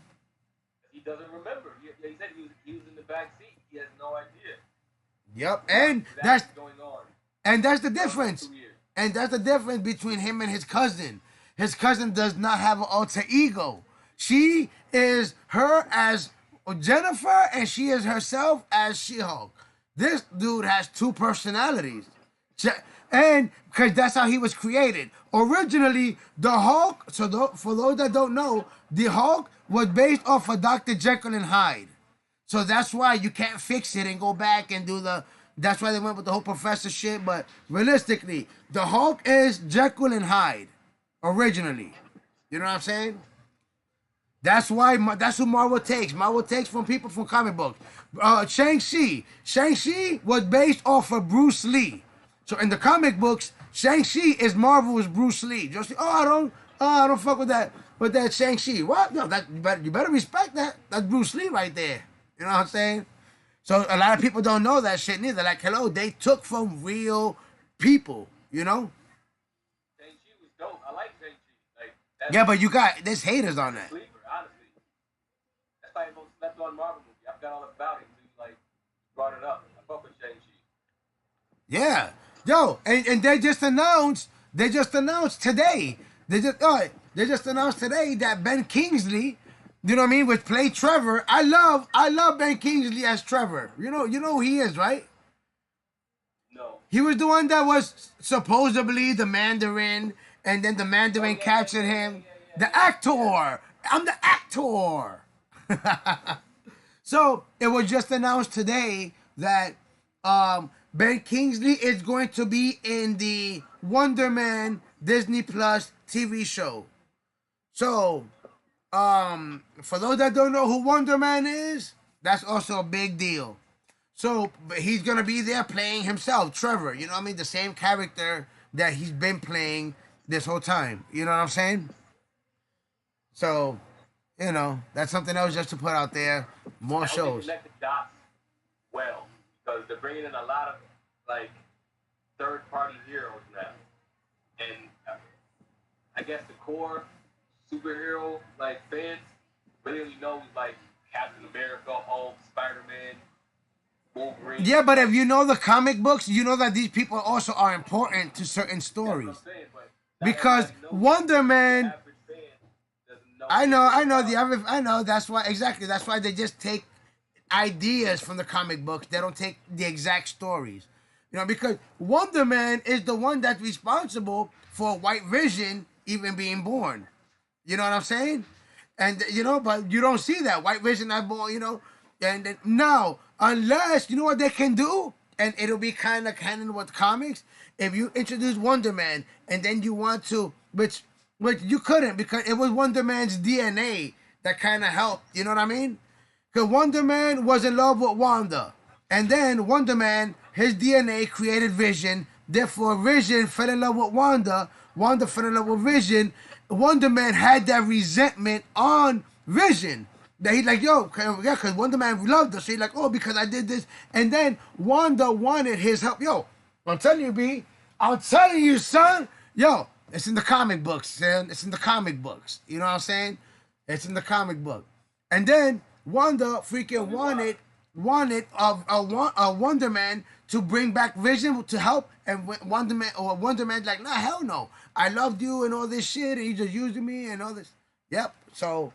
Speaker 2: He doesn't remember. He said he was in the back seat. He has no idea.
Speaker 1: Yep, and
Speaker 2: that's going on.
Speaker 1: And that's the difference. And that's the difference between him and his cousin. His cousin does not have an alter ego. She is her as Jennifer, and she is herself as She-Hulk. This dude has two personalities. And because that's how he was created. Originally, the Hulk, for those that don't know, the Hulk was based off of Dr. Jekyll and Hyde. So that's why you can't fix it and go back and do the... That's why they went with the whole professor shit. But realistically, the Hulk is Jekyll and Hyde. Originally. You know what I'm saying? That's why, that's who Marvel takes. Marvel takes from people from comic books. Shang-Chi. Shang-Chi was based off of Bruce Lee. So in the comic books, Shang-Chi is Marvel's Bruce Lee. Just I don't fuck with that Shang-Chi. What? No, you better respect that. That's Bruce Lee right there. You know what I'm saying? So a lot of people don't know that shit neither. Like, hello, they took from real people, you know?
Speaker 2: Shang-Chi was dope. I like Shang-Chi.
Speaker 1: Yeah, but there's haters on that.
Speaker 2: Sleeper, honestly. That's like the most slept on Marvel movie. I forgot all about it until you brought it up. I fuck with Shang-Chi.
Speaker 1: Yeah. Yo, and they just announced today. They just announced today that Ben Kingsley, you know what I mean, which played Trevor. I love Ben Kingsley as Trevor. You know who he is, right?
Speaker 2: No.
Speaker 1: He was the one that was supposedly the Mandarin, and then the Mandarin captured him. The actor. I'm the actor. So it was just announced today that Ben Kingsley is going to be in the Wonder Man Disney Plus TV show. So, for those that don't know who Wonder Man is, that's also a big deal. So, but he's going to be there playing himself, Trevor. You know what I mean? The same character that he's been playing this whole time. You know what I'm saying? So, that's something else just to put out there. More shows.
Speaker 2: Connect the dots well, because they're bringing in a lot of third-party heroes now, and I guess the core superhero fans really only know Captain America, Hulk, Spider-Man, Wolverine.
Speaker 1: Yeah, but if you know the comic books, you know that these people also are important to certain stories.
Speaker 2: That's what I'm saying, but
Speaker 1: because Wonder Man, I know. That's why they just take ideas from the comic books. They don't take the exact stories. Because Wonder Man is the one that's responsible for White Vision even being born. You know what I'm saying? And, but you don't see that. White Vision not born, And now, unless, you know what they can do? And it'll be kind of canon with comics. If you introduce Wonder Man and then you want to, which you couldn't because it was Wonder Man's DNA that kind of helped. You know what I mean? Because Wonder Man was in love with Wanda. And then Wonder Man, his DNA created Vision. Therefore, Vision fell in love with Wanda. Wanda fell in love with Vision. Wonder Man had that resentment on Vision. That he's like, yo, yeah, because Wonder Man loved her. So he's like, oh, because I did this. And then Wanda wanted his help. Yo, I'm telling you, B. I'm telling you, son. Yo, it's in the comic books, son. It's in the comic books. You know what I'm saying? It's in the comic book. And then Wanda freaking wanted a Wonder Man to bring back Vision to help, and Wonder Man's like, nah, hell no. I loved you and all this shit, and you just using me and all this. Yep. So,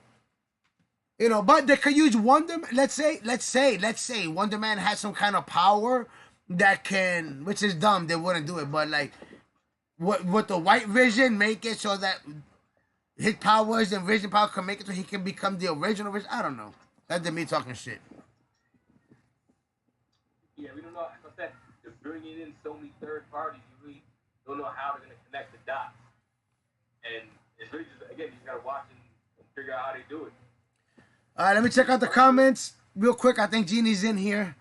Speaker 1: but they could use Wonder Man. Let's say Wonder Man has some kind of power that can, which is dumb, they wouldn't do it, but what the White Vision make it so that his powers and Vision power can make it so he can become the original Vision. I don't know. That's me talking shit.
Speaker 2: Yeah, we don't know. As I said, they're bringing in so many third parties. You really don't know how they're going to connect the dots. And it's really just, again, you got to watch and figure out how they do it.
Speaker 1: All right, let me check out the comments real quick. I think Jeannie's in here.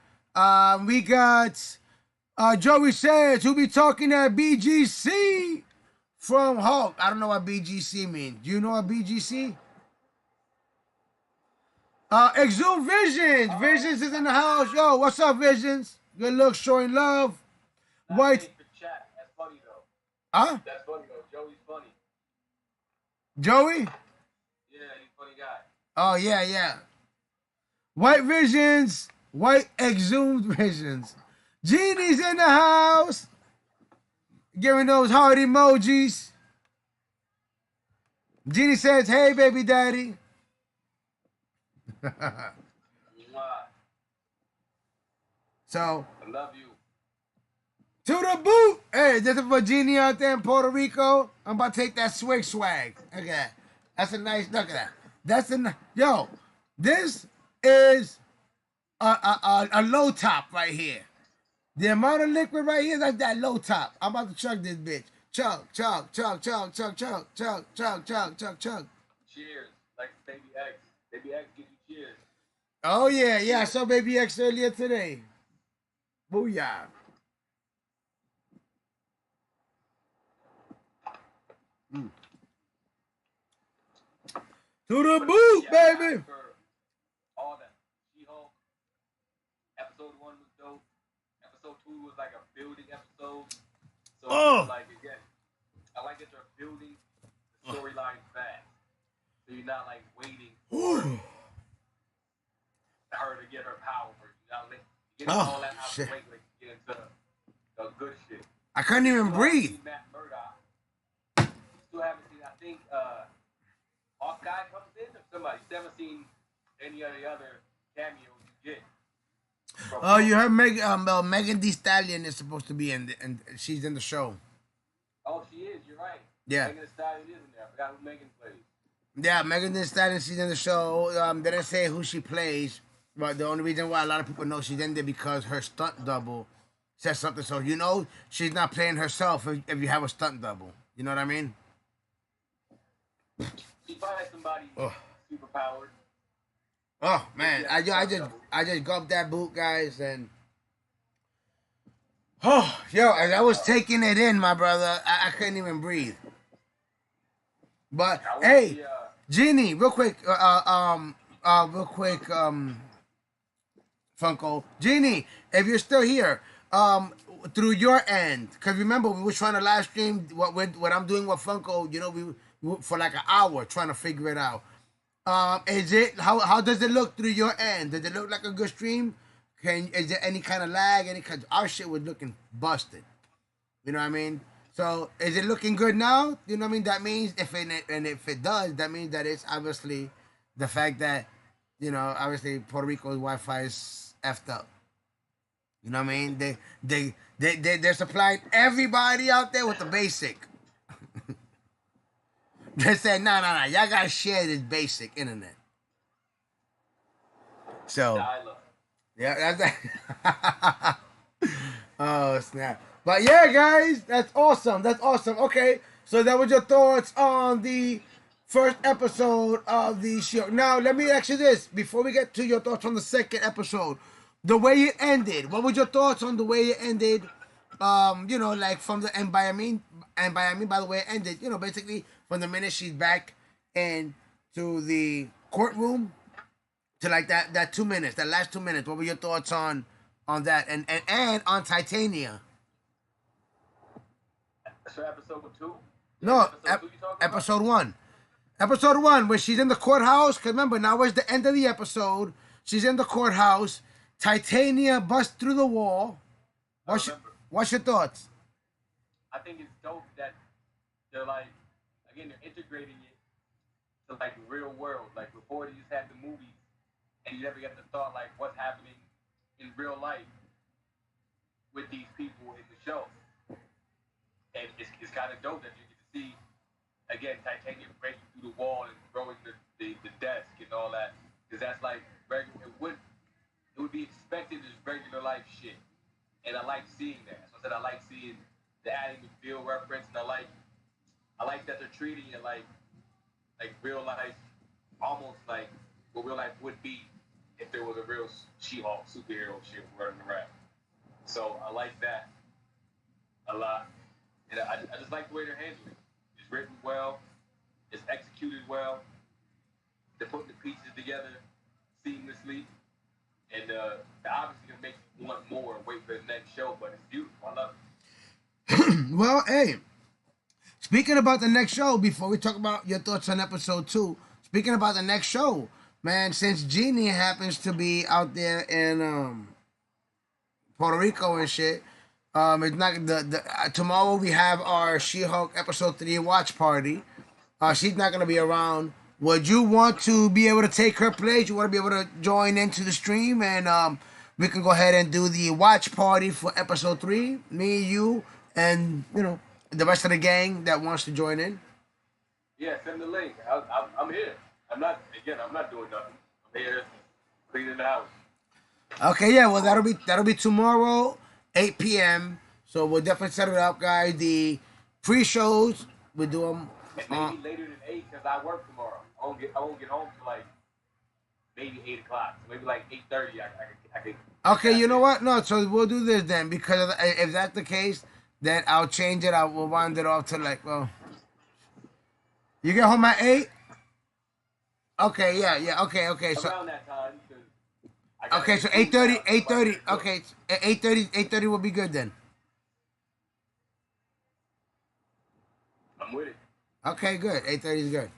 Speaker 1: We got Joey says, who be talking at BGC from Hulk. I don't know what BGC means. Do you know what BGC? Exhume Visions. Visions is in the house. Yo, what's up, Visions? Good look, showing love. White.
Speaker 2: Chat. That's funny though.
Speaker 1: Huh?
Speaker 2: That's funny though. Joey's funny.
Speaker 1: Joey?
Speaker 2: Yeah, he's a funny guy.
Speaker 1: Oh, yeah, yeah. White Visions. White Exhumed Visions. Genie's in the house. Giving those heart emojis. Genie says, hey, baby daddy. So,
Speaker 2: I love you.
Speaker 1: To the boot. Hey, this is for Genie out there in Puerto Rico. I'm about to take that swag. Look at that. That's a nice, look at that. That's a, yo, this is a low top right here. The amount of liquid right here, that's that low top. I'm about to chug this bitch. Chug.
Speaker 2: Cheers. Like Baby X. Baby X gives you cheers.
Speaker 1: Oh, yeah. I saw Baby X earlier today. Booyah. To the boot, baby.
Speaker 2: All that. She-Hulk. Episode 1 was dope. Episode 2 was like a building episode. So like again, I like that they're building the storyline fast. So you're not like waiting for her to get her power. You're not getting all that out of the way like to get into the good shit.
Speaker 1: I couldn't even breathe.
Speaker 2: Matt Murdock. Still haven't seen. I think Hawkeye comes in or somebody. Still haven't seen any of the other cameos you get.
Speaker 1: Oh, you heard Megan Thee Stallion is supposed to be in, and she's in the show.
Speaker 2: Oh, she is. You're right.
Speaker 1: Yeah.
Speaker 2: Megan Thee Stallion is in there. I forgot who Megan plays.
Speaker 1: Yeah, Megan Thee Stallion, she's in the show. They didn't say who she plays, but the only reason why a lot of people know she's in there because her stunt double says something. So you know she's not playing herself if you have a stunt double. You know what I mean?
Speaker 2: She's probably somebody super powered.
Speaker 1: Oh man, I just gulped that boot, guys, and as I was taking it in, my brother, I couldn't even breathe. But hey, Genie, real quick, Funko, Genie, if you're still here, through your end, because remember we were trying to live stream what I'm doing with Funko, you know, we for like an hour trying to figure it out. Is it how does it look through your end? Does it look like a good stream? Is there any kind of lag? Cause our shit was looking busted. You know what I mean? So is it looking good now? You know what I mean? That means if it does, that means that it's obviously the fact that, you know, obviously Puerto Rico's Wi-Fi is effed up. You know what I mean? They're supplying everybody out there with the basic. They said, nah, y'all gotta share this basic internet. So, yeah, that's oh, snap. But yeah, guys, that's awesome. Okay, so that was your thoughts on the first episode of the show. Now, let me ask you this before we get to your thoughts on the second episode. The way it ended, what was your thoughts on the way it ended? You know, like from the, and by the way it ended, you know, basically from the minute she's back into the courtroom to like that 2 minutes, that last 2 minutes. What were your thoughts on that and on Titania?
Speaker 2: So episode 2?
Speaker 1: No, episode 1. Episode 1, where she's in the courthouse. Cause remember, now is the end of the episode. She's in the courthouse. Titania busts through the wall. What's your thoughts?
Speaker 2: I think it's dope that they're like, again, they're integrating it to like real world. Like before, they just had the movies, and you never get the thought like what's happening in real life with these people in the show. And it's kind of dope that you get to see, again, Titania breaking through the wall and throwing the desk and all that. Because that's like, it would be expected as regular life shit. And I like seeing that. So I said I like seeing the Ally McBeal reference, and I like that they're treating it like real life almost like what real life would be if there was a real She-Hulk superhero ship running around. So I like that a lot, and I just like the way they're handling it. It's written well, it's executed well. They're putting the pieces together seamlessly, and they're obviously gonna make you want more and wait for the next show. But it's beautiful. I love it.
Speaker 1: Well, hey, speaking about the next show, before we talk about your thoughts on episode 2, speaking about the next show, man, since Jeannie happens to be out there in Puerto Rico and shit, it's not tomorrow we have our She-Hulk episode 3 watch party. She's not gonna be around. Would you want to be able to take her place? You want to be able to join into the stream, and we can go ahead and do the watch party for episode 3. Me, you, and the rest of the gang that wants to join in.
Speaker 2: Yeah, send the link. I'm here. I'm not doing nothing. I'm here cleaning the house.
Speaker 1: Okay, yeah, well that'll be tomorrow, 8 p.m. So we'll definitely set it up, guys. The pre-shows we do them.
Speaker 2: And maybe later than 8 because I work tomorrow. I won't get home till like maybe 8 o'clock. So maybe like 8:30. I could.
Speaker 1: Okay, you know what? No, so we'll do this then, because if that's the case, then I'll change it. I will wind it off to like, well, you get home at 8. Okay, yeah, okay. So
Speaker 2: around that time.
Speaker 1: Okay, so 8:30, 8:30. Okay, 8:30 will be good then.
Speaker 2: I'm with it.
Speaker 1: Okay, good. 8:30 is good.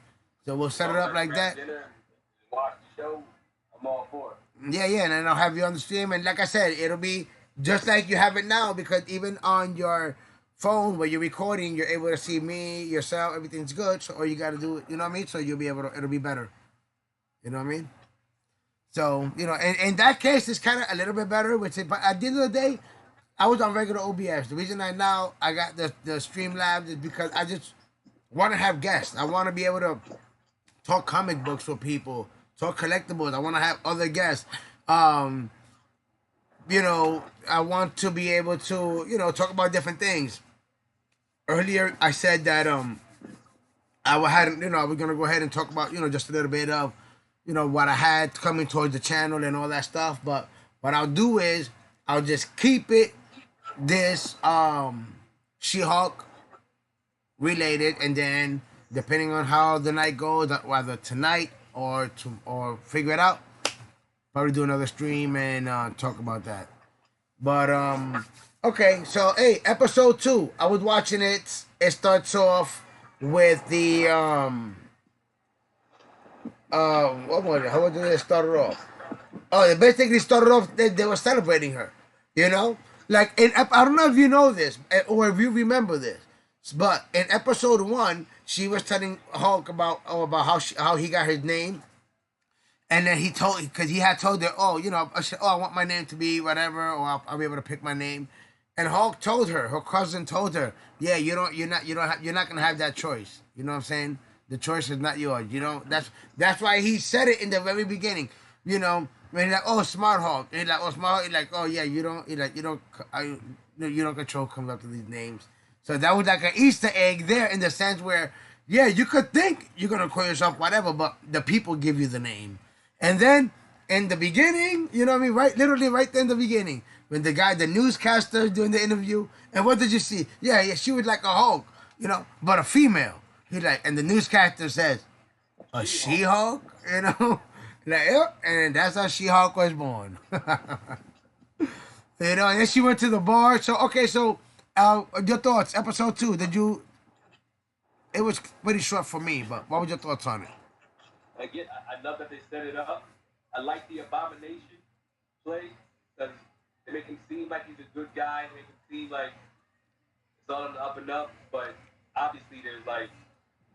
Speaker 1: So we'll set it up like that.
Speaker 2: Dinner and watch the show. I'm all for it.
Speaker 1: Yeah, and then I'll have you on the stream. And like I said, it'll be just like you have it now, because even on your phone where you're recording, you're able to see me, yourself, everything's good. So all you got to do, you know what I mean? So you'll be able to, it'll be better. You know what I mean? So, in that case, it's kind of a little bit better. But at the end of the day, I was on regular OBS. The reason I got the Streamlabs is because I just want to have guests. I want to be able to talk comic books with people, talk collectibles. I want to have other guests. I want to be able to, talk about different things. Earlier, I said that I was gonna go ahead and talk about, just a little bit of, what I had coming towards the channel and all that stuff. But what I'll do is I'll just keep it this She-Hulk related, and then depending on how the night goes, whether tonight or figure it out, probably do another stream and talk about that. But okay, so hey, episode 2. I was watching it. It starts off with the what was it? How did they start it off? Oh, they basically started off. They were celebrating her. Like I don't know if you know this or if you remember this, but in episode 1, she was telling Hulk about how he got his name, and then because he had told her, I want my name to be whatever, or I'll be able to pick my name, and Hulk told her, her cousin told her, yeah, you're not gonna have that choice. You know what I'm saying? The choice is not yours. That's why he said it in the very beginning. When he's like, oh, Smart Hulk. He's like, oh, Smart Hulk. He's like, oh yeah, you don't control comes up to these names. So that was like an Easter egg there, in the sense where, yeah, you could think you're gonna call yourself whatever, but the people give you the name. And then in the beginning, you know what I mean? Literally right there in the beginning, when the newscaster doing the interview, and what did you see? Yeah, she was like a Hulk, but a female. He's like, and the newscaster says, a She-Hulk, like, yep, and that's how She-Hulk was born. And then she went to the bar. So, okay, so your thoughts, episode 2, it was pretty short for me, but what were your thoughts on it?
Speaker 2: Again, I love that they set it up. I like the Abomination play, because they make him seem like he's a good guy, they make him seem like it's all on the up and up, but obviously there's like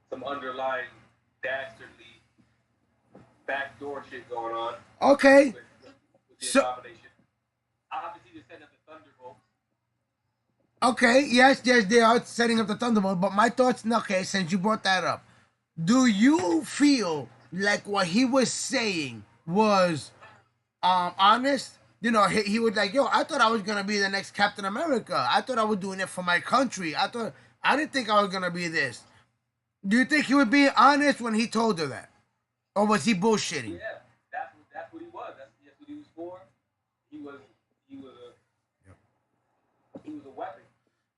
Speaker 2: some underlying dastardly backdoor shit going on.
Speaker 1: Okay.
Speaker 2: With the Abomination. Obviously they're setting up the Thunderbolts.
Speaker 1: Okay, yes, they are setting up the Thunderbolt, but my thoughts, okay, since you brought that up, do you feel like what he was saying was honest? He was like, yo, I thought I was gonna be the next Captain America. I thought I was doing it for my country. I didn't think I was gonna be this. Do you think he was being honest when he told her that? Or was he bullshitting?
Speaker 2: Yeah, that's what he was. That's what he was for. He was he was he was a weapon.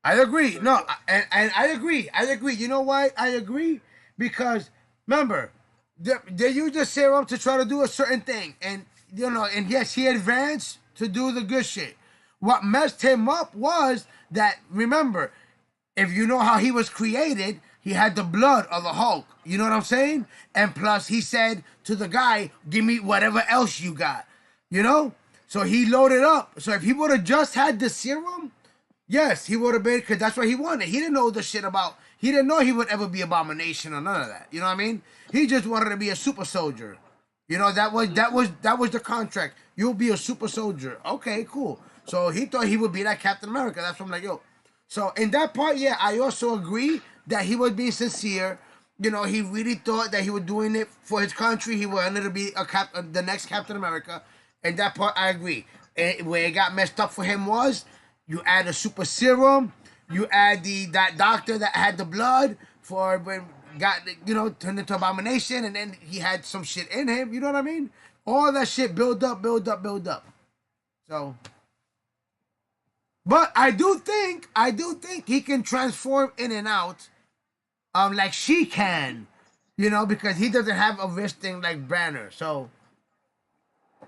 Speaker 1: I agree.
Speaker 2: So
Speaker 1: No, and I agree. I agree. You know why I agree? Because remember, they used the serum to try to do a certain thing, and and yes, he advanced to do the good shit. What messed him up was that remember, if you know how he was created, he had the blood of the Hulk. You know what I'm saying? And plus, he said to the guy, "Give me whatever else you got." You know. So he loaded up. So if he would have just had the serum, yes, he would have been, because that's what he wanted. He didn't know the shit about. He didn't know he would ever be Abomination or none of that. You know what I mean? He just wanted to be a super soldier. That was the contract. You'll be a super soldier. Okay, cool. So he thought he would be like Captain America. That's what I'm like, yo. So in that part, yeah, I also agree that he was being sincere. He really thought that he was doing it for his country. He wanted to be the next Captain America. And that part, I agree. And where it got messed up for him was you add a super serum, you add that doctor that had the blood for when got turned into Abomination, and then he had some shit in him. You know what I mean? All that shit build up, build up, build up. So, but I do think he can transform in and out, like she can, because he doesn't have a wrist thing like Banner. So,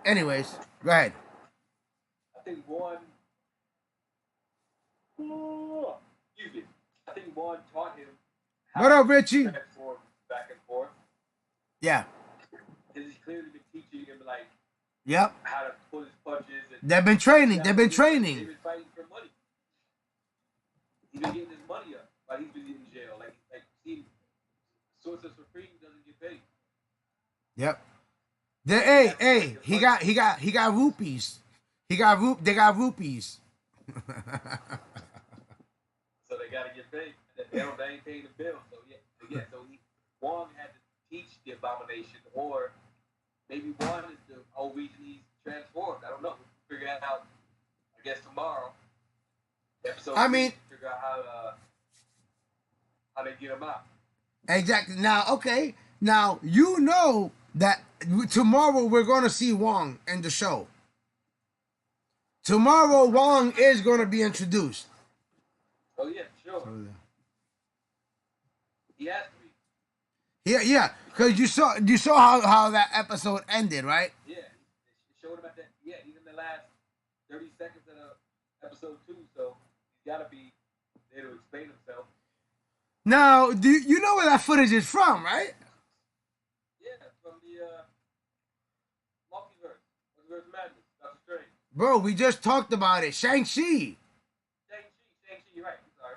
Speaker 1: anyways, go ahead.
Speaker 2: I think one. Oh, excuse me. I think one taught him how
Speaker 1: What up,
Speaker 2: to
Speaker 1: Richie?
Speaker 2: transform back and forth.
Speaker 1: Yeah.
Speaker 2: He's clearly been teaching him like
Speaker 1: Yep.
Speaker 2: how to pull his punches. And
Speaker 1: They've been training.
Speaker 2: They've
Speaker 1: They've been
Speaker 2: been
Speaker 1: training.
Speaker 2: fighting for money. He's been getting his money up while he's been in jail. Like see, Sorcerer Supreme doesn't get paid.
Speaker 1: Yep. Hey, he got rupees. They got rupees.
Speaker 2: So they gotta get paid. They ain't paying the bill. So yeah. So Wong had to teach the Abomination, or maybe one is the whole reason he's transformed. I don't know. We'll figure that out. I guess tomorrow. Episode. Figure out how they get him out.
Speaker 1: Exactly. Now, okay. Now you know that tomorrow we're going to see Wong in the show. Tomorrow Wong is going to be introduced.
Speaker 2: Oh yeah, sure. He has to be.
Speaker 1: Yeah. Because you saw how that episode ended, right?
Speaker 2: Yeah, it showed him at that. Yeah, he's in the last 30 seconds of episode 2, so he's got to be there to explain himself.
Speaker 1: Now, do you know where that footage is from, right?
Speaker 2: Yeah, from the Multiverse Madness, Doctor Strange.
Speaker 1: Bro, we just talked about it. Shang-Chi.
Speaker 2: Shang-Chi, you're right. I'm sorry.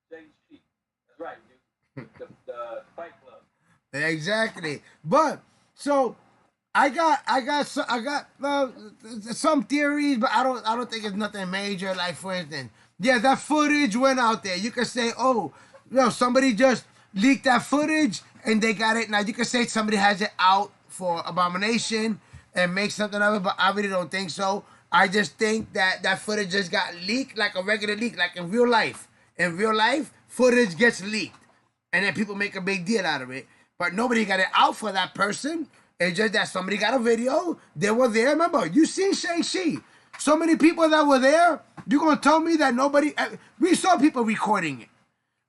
Speaker 2: Shang-Chi. That's right. The Fight Club.
Speaker 1: Exactly. But so I got some theories, but I don't think it's nothing major. Like for instance, yeah, that footage went out there. You could say, oh, somebody just leaked that footage and they got it. Now you could say somebody has it out for Abomination and make something of it, but I really don't think so. I just think that footage just got leaked like a regular leak, like in real life. In real life, footage gets leaked, and then people make a big deal out of it. But nobody got it out for that person. It's just that somebody got a video. They were there. Remember, you seen Shang-Chi. So many people that were there. You're going to tell me that nobody... We saw people recording it.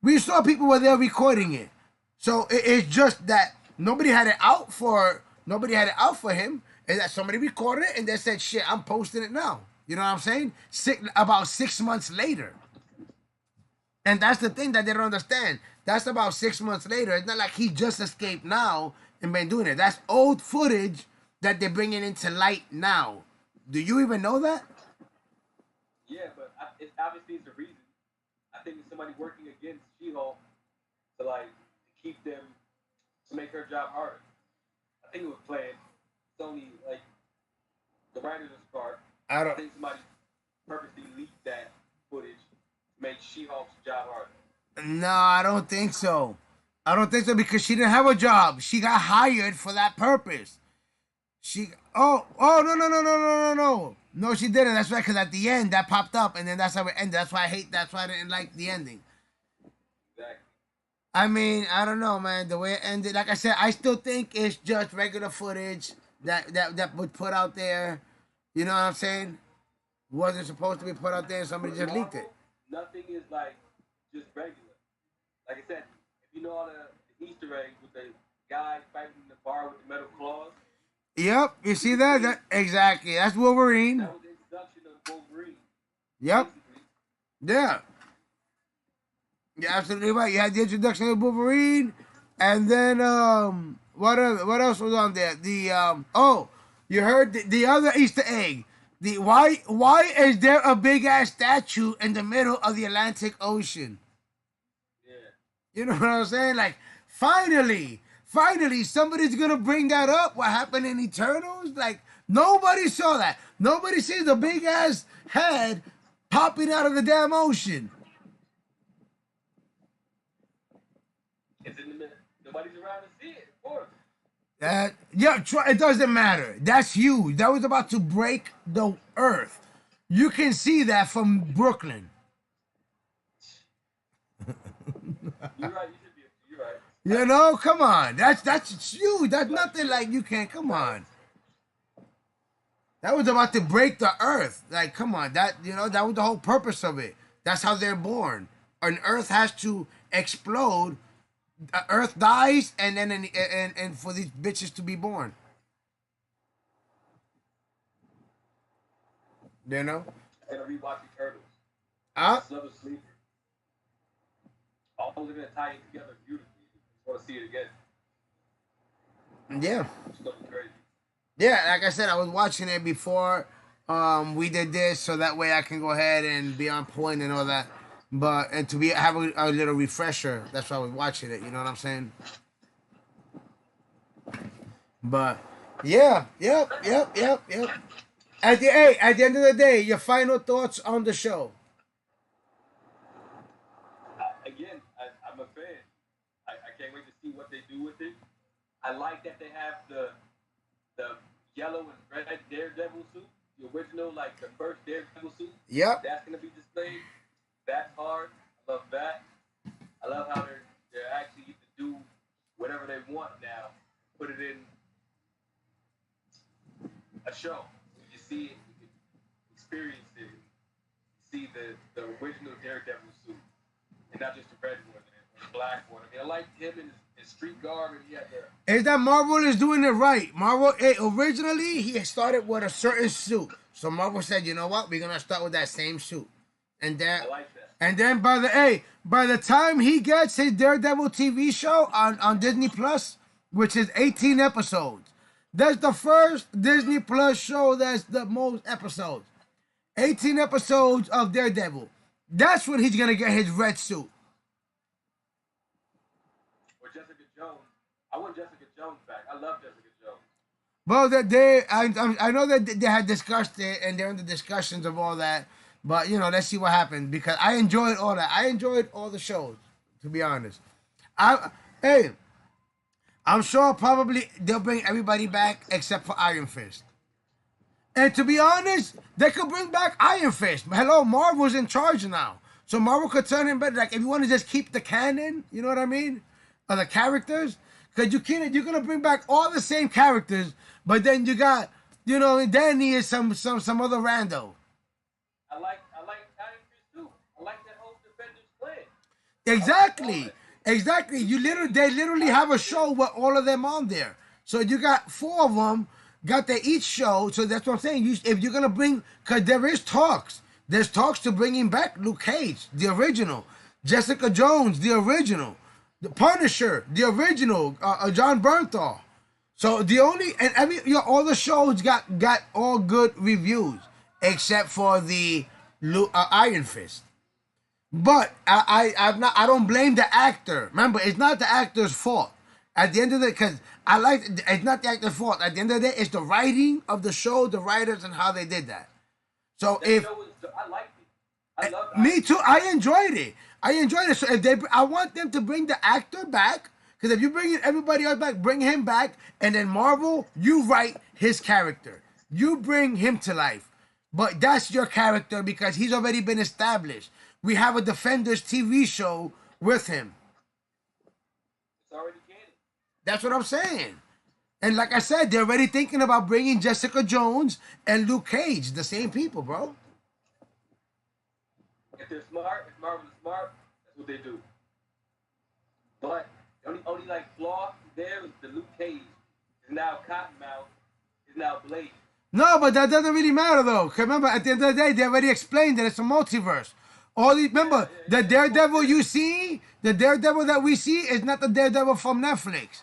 Speaker 1: We saw people were there recording it. So it's just that nobody had it out for him. And that somebody recorded it and they said, shit, I'm posting it now. You know what I'm saying? About 6 months later. And that's the thing that they don't understand. That's about 6 months later. It's not like he just escaped now and been doing it. That's old footage that they're bringing into light now. Do you even know that?
Speaker 2: Yeah, but it's obviously it's a reason. I think it's somebody working against She-Hulk to keep them, to make her job harder. I think it was planned. It's only the writers are smart. I think somebody purposely leaked that footage to make She-Hulk's job harder.
Speaker 1: No, I don't think so. I don't think so because she didn't have a job. She got hired for that purpose. No, she didn't. That's right, because at the end that popped up and then that's how it ended. That's why I didn't like the ending.
Speaker 2: Exactly.
Speaker 1: I mean, I don't know, man. The way it ended, like I said, I still think it's just regular footage that was put out there. You know what I'm saying? Wasn't supposed to be put out there, and somebody
Speaker 2: With
Speaker 1: just leaked it.
Speaker 2: Marvel, nothing is like just regular. Like I said, if you know all the Easter eggs with the guy fighting in the bar with the metal claws,
Speaker 1: Yep, you see that?
Speaker 2: basically
Speaker 1: That exactly. That's Wolverine.
Speaker 2: that was the introduction of Wolverine.
Speaker 1: Yep.
Speaker 2: Basically,
Speaker 1: Yeah. You're absolutely right. You had the introduction of Wolverine, and then what else was on there? The oh, you heard the other Easter egg. The why is there a big ass statue in the middle of the Atlantic Ocean?
Speaker 2: yeah.
Speaker 1: You know what I'm saying? Like finally somebody's gonna bring that up. What happened in Eternals? Like nobody saw that. Nobody sees the big ass head popping out of the damn ocean.
Speaker 2: It's in the middle. Nobody's around to see it, of course.
Speaker 1: Yeah, it doesn't matter. That's huge. That was about to break the earth. You can see that from Brooklyn.
Speaker 2: You're right. You should be. You're right.
Speaker 1: You know, come on. That's huge. That's nothing like you can't. Come on. That was about to break the earth. Like, come on. That was the whole purpose of it. That's how they're born. An earth has to explode. Earth dies, and then and for these bitches to be born. You know.
Speaker 2: I'm gonna rewatch the Turtles.
Speaker 1: Uh,
Speaker 2: Love is sleeper. All those are gonna tie in together beautifully. I want to see it again.
Speaker 1: yeah.
Speaker 2: It's looking crazy.
Speaker 1: Yeah, like I said, I was watching it before we did this, so that way I can go ahead and be on point and all that. But and to be have a little refresher, that's why I was watching it. You know what I'm saying? But yeah, yep. At the end of the day, your final thoughts on the show.
Speaker 2: Again, I'm a fan. I can't wait to see what they do with it. I like that they have the yellow and red Daredevil suit, the original, like the first Daredevil suit.
Speaker 1: Yep.
Speaker 2: That's gonna be displayed. That's hard. I love that. I love how they're actually get to do whatever they want now. Put it in a show. You see it, you can experience it. See the original Daredevil suit, and not just the red one and the black one. I mean, I liked him in his street garb, and he had the.
Speaker 1: Is that Marvel is doing it right? Marvel, originally he started with a certain suit, so Marvel said, you know what, we're gonna start with that same suit, and then
Speaker 2: I like that.
Speaker 1: and then by the time he gets his Daredevil TV show on Disney Plus, which is 18 episodes, that's the first Disney Plus show that's the most episodes. 18 episodes of Daredevil. That's when he's gonna get his red suit.
Speaker 2: Or Jessica Jones. I want Jessica Jones back. I love Jessica Jones.
Speaker 1: Well, I know that they had discussed it and they're in the discussions of all that, but you know, let's see what happens because I enjoyed all that. I enjoyed all the shows, to be honest. I hey, I'm sure probably they'll bring everybody back except for Iron Fist. And to be honest, they could bring back Iron Fist. Hello, Marvel's in charge now. So Marvel could turn him back. Like, if you want to just keep the canon, you know what I mean? Or the characters. Because you're going to bring back all the same characters, but then you got, Danny is some other rando.
Speaker 2: I like Iron Fist too. I like that whole Defenders plan.
Speaker 1: Exactly. Exactly. They literally have a show with all of them on there. So you got four of them, got their each show. So that's what I'm saying. If you're gonna bring, because there is talks. There's talks to bringing back Luke Cage, the original, Jessica Jones, the original, the Punisher, the original, John Bernthal. So the only and all the shows got all good reviews except for the Iron Fist. But I don't blame the actor. Remember, it's not the actor's fault. At the end of the because it's not the actor's fault. At the end of the day, it's the writing of the show, the writers, and how they did that. So
Speaker 2: That show was, I liked it. I love
Speaker 1: me too, I enjoyed it. So I want them to bring the actor back because if you bring everybody else back, bring him back, and then Marvel, you write his character, you bring him to life. But that's your character because he's already been established. We have a Defenders TV show with him. That's what I'm saying. And like I said, they're already thinking about bringing Jessica Jones and Luke Cage, the same people, bro.
Speaker 2: If they're smart, if Marvel is smart, that's what they do. But the only like flaw there is the Luke Cage is now Cottonmouth, is now Blade.
Speaker 1: No, but that doesn't really matter though. 'Cause remember, at the end of the day, they already explained that it's a multiverse. All these, remember, the Daredevil you see, the Daredevil that we see is not the Daredevil from Netflix.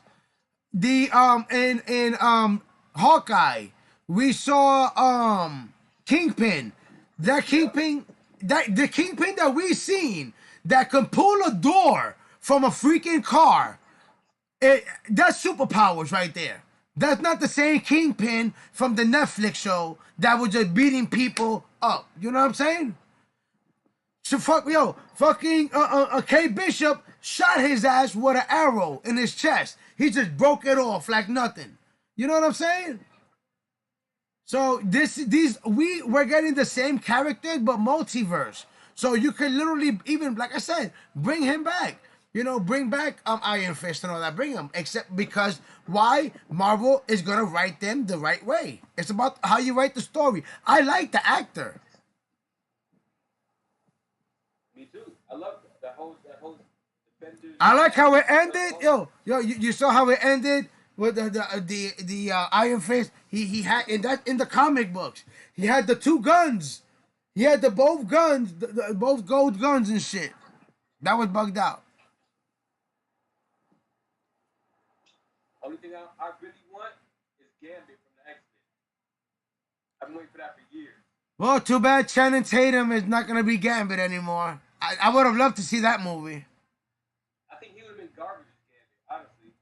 Speaker 1: The in Hawkeye, we saw Kingpin. That Kingpin, that the Kingpin that we seen that can pull a door from a freaking car. That's superpowers right there. That's not the same Kingpin from the Netflix show that was just beating people up. You know what I'm saying? So fucking K Bishop shot his ass with an arrow in his chest. He just broke it off like nothing. You know what I'm saying? So we're getting the same characters but multiverse. So you can literally even like I said, bring him back. You know, bring back Iron Fist and all that. Bring him, except because why Marvel is gonna write them the right way. It's about how you write the story. I like the actor.
Speaker 2: Me too. I love that whole Defenders.
Speaker 1: I like how it ended. You saw how it ended with the Iron Fist. He had in the comic books. He had the two guns. He had the both guns, the both gold guns and shit. That was bugged out.
Speaker 2: Only thing I really want is Gambit from the X-Men. I've been waiting for that for years.
Speaker 1: Well, too bad Channing Tatum is not gonna be Gambit anymore. I would have loved to see that movie.
Speaker 2: I think he would have been garbage as Gambit, honestly.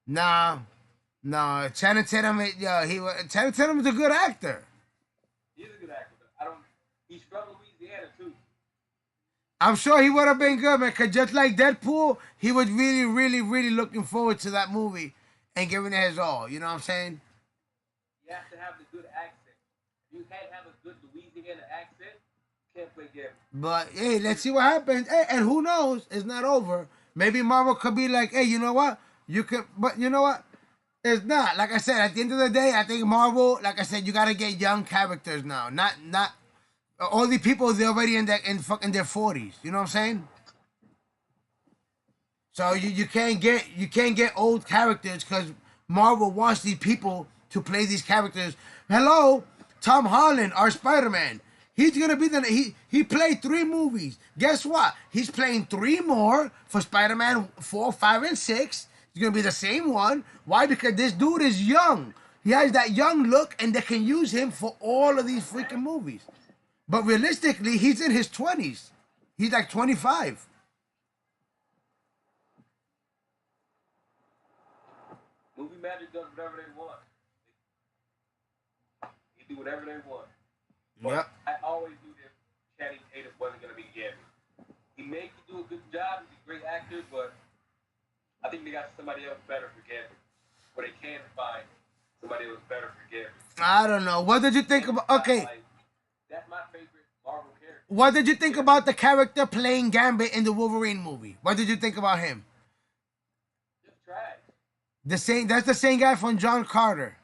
Speaker 1: Nah, no, Channing Tatum. Channing Tatum is a good actor.
Speaker 2: He's a good actor, but I don't. He's from Louisiana too.
Speaker 1: I'm sure he would have been good, man. Cause just like Deadpool, he was really, really, really looking forward to that movie and giving it his all. You know what I'm saying?
Speaker 2: You have to have the good accent. If you can't have a good Louisiana accent, you can't play Gambit.
Speaker 1: But hey, let's see what happens. Hey, and who knows? It's not over. Maybe Marvel could be like, hey, you know what? You could, but you know what? It's not. Like I said, at the end of the day, I think Marvel, like I said, you gotta get young characters now. Not all the people they're already in fucking their 40s. You know what I'm saying? So you can't get old characters because Marvel wants these people to play these characters. Hello, Tom Holland, our Spider-Man. He's gonna be he played 3 movies. Guess what? He's playing 3 more for Spider-Man 4, 5, and 6. He's gonna be the same one. Why? Because this dude is young. He has that young look, and they can use him for all of these freaking movies. But realistically, he's in his 20s. He's like 25.
Speaker 2: Movie Magic does whatever they want. They do whatever they want. But
Speaker 1: Yep.
Speaker 2: I always knew that Channing Tatum wasn't going to be Gambit. He may do a good job. He's a great actor, but I think they got somebody else better for Gambit. Or they can find somebody else better for Gambit.
Speaker 1: I don't know. What did you think about? Okay.
Speaker 2: Like, that's my favorite Marvel character.
Speaker 1: What did you think about the character playing Gambit in the Wolverine movie? What did you think about him?
Speaker 2: Just trash.
Speaker 1: That's the same guy from John Carter.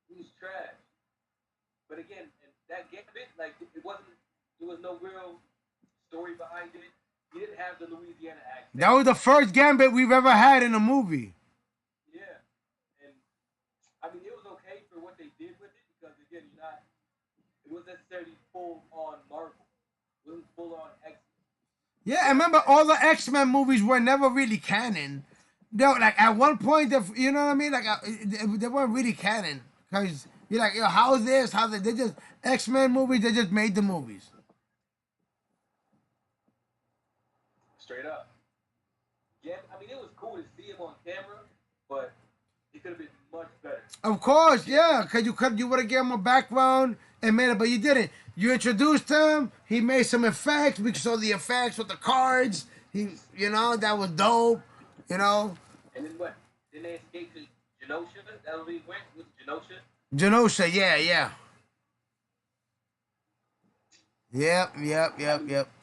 Speaker 2: He's trash. But again, and that Gambit, like there was no real story behind it. He didn't have the Louisiana accent.
Speaker 1: That was the first Gambit we've ever had in a movie.
Speaker 2: Yeah, and I mean it was okay for what they did with it because again, it wasn't necessarily full on Marvel. It wasn't full on X.
Speaker 1: Yeah, I remember all the X-Men movies were never really canon. Like at one point, you know what I mean? Like they weren't really canon because you're like, how's this? How's that? They just X-Men movies. They just made the movies.
Speaker 2: Straight up. Yeah, I mean it was cool to see him on camera, but it could have been much better.
Speaker 1: Of course, yeah, because you would have given him a background and made it, but you didn't. You introduced him. He made some effects. We saw the effects with the cards. That was dope.
Speaker 2: And then what? Then they escaped to Genosha. That was where he went with Genosha.
Speaker 1: Genosha, yeah. Yep.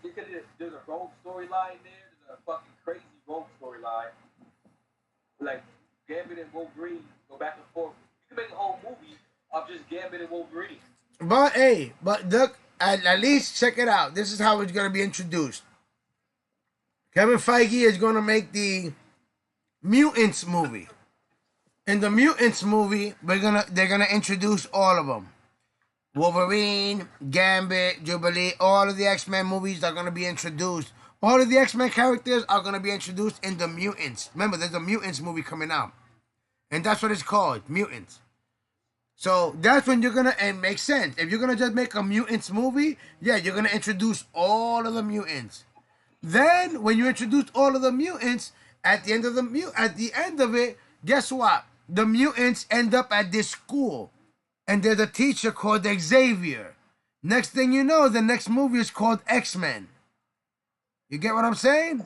Speaker 2: Because there's a rogue storyline there. There's a fucking crazy rogue storyline. and Wolverine go back and forth. You can make a whole movie of just Gambit and Wolverine.
Speaker 1: But hey, but look, at least check it out. This is how it's gonna be introduced. Kevin Feige is gonna make the Mutants movie. In the Mutants movie, they're gonna introduce all of them. Wolverine, Gambit, Jubilee, all of the X-Men movies are gonna be introduced. All of the X-Men characters are gonna be introduced in the Mutants. Remember, there's a Mutants movie coming out, and that's what it's called, Mutants. So that's when you're gonna, and it makes sense. If you're gonna just make a Mutants movie, yeah, you're gonna introduce all of the mutants. Then when you introduce all of the mutants, at the end of it, guess what? The mutants end up at this school, and there's a teacher called Xavier. Next thing you know, the next movie is called X-Men. You get what I'm saying?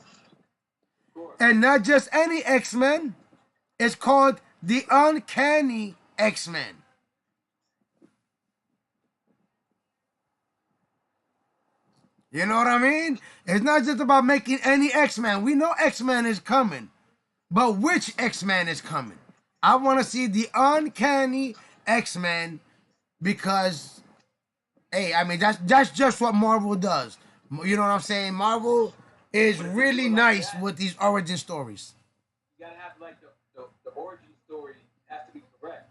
Speaker 1: And not just any X-Men. It's called the Uncanny X-Men. You know what I mean? It's not just about making any X-Men. We know X-Men is coming. But which X-Men is coming? I want to see the Uncanny X-Men because, hey, I mean, that's just what Marvel does. You know what I'm saying? Marvel is really nice with these origin stories.
Speaker 2: You gotta have like the origin story has to be correct.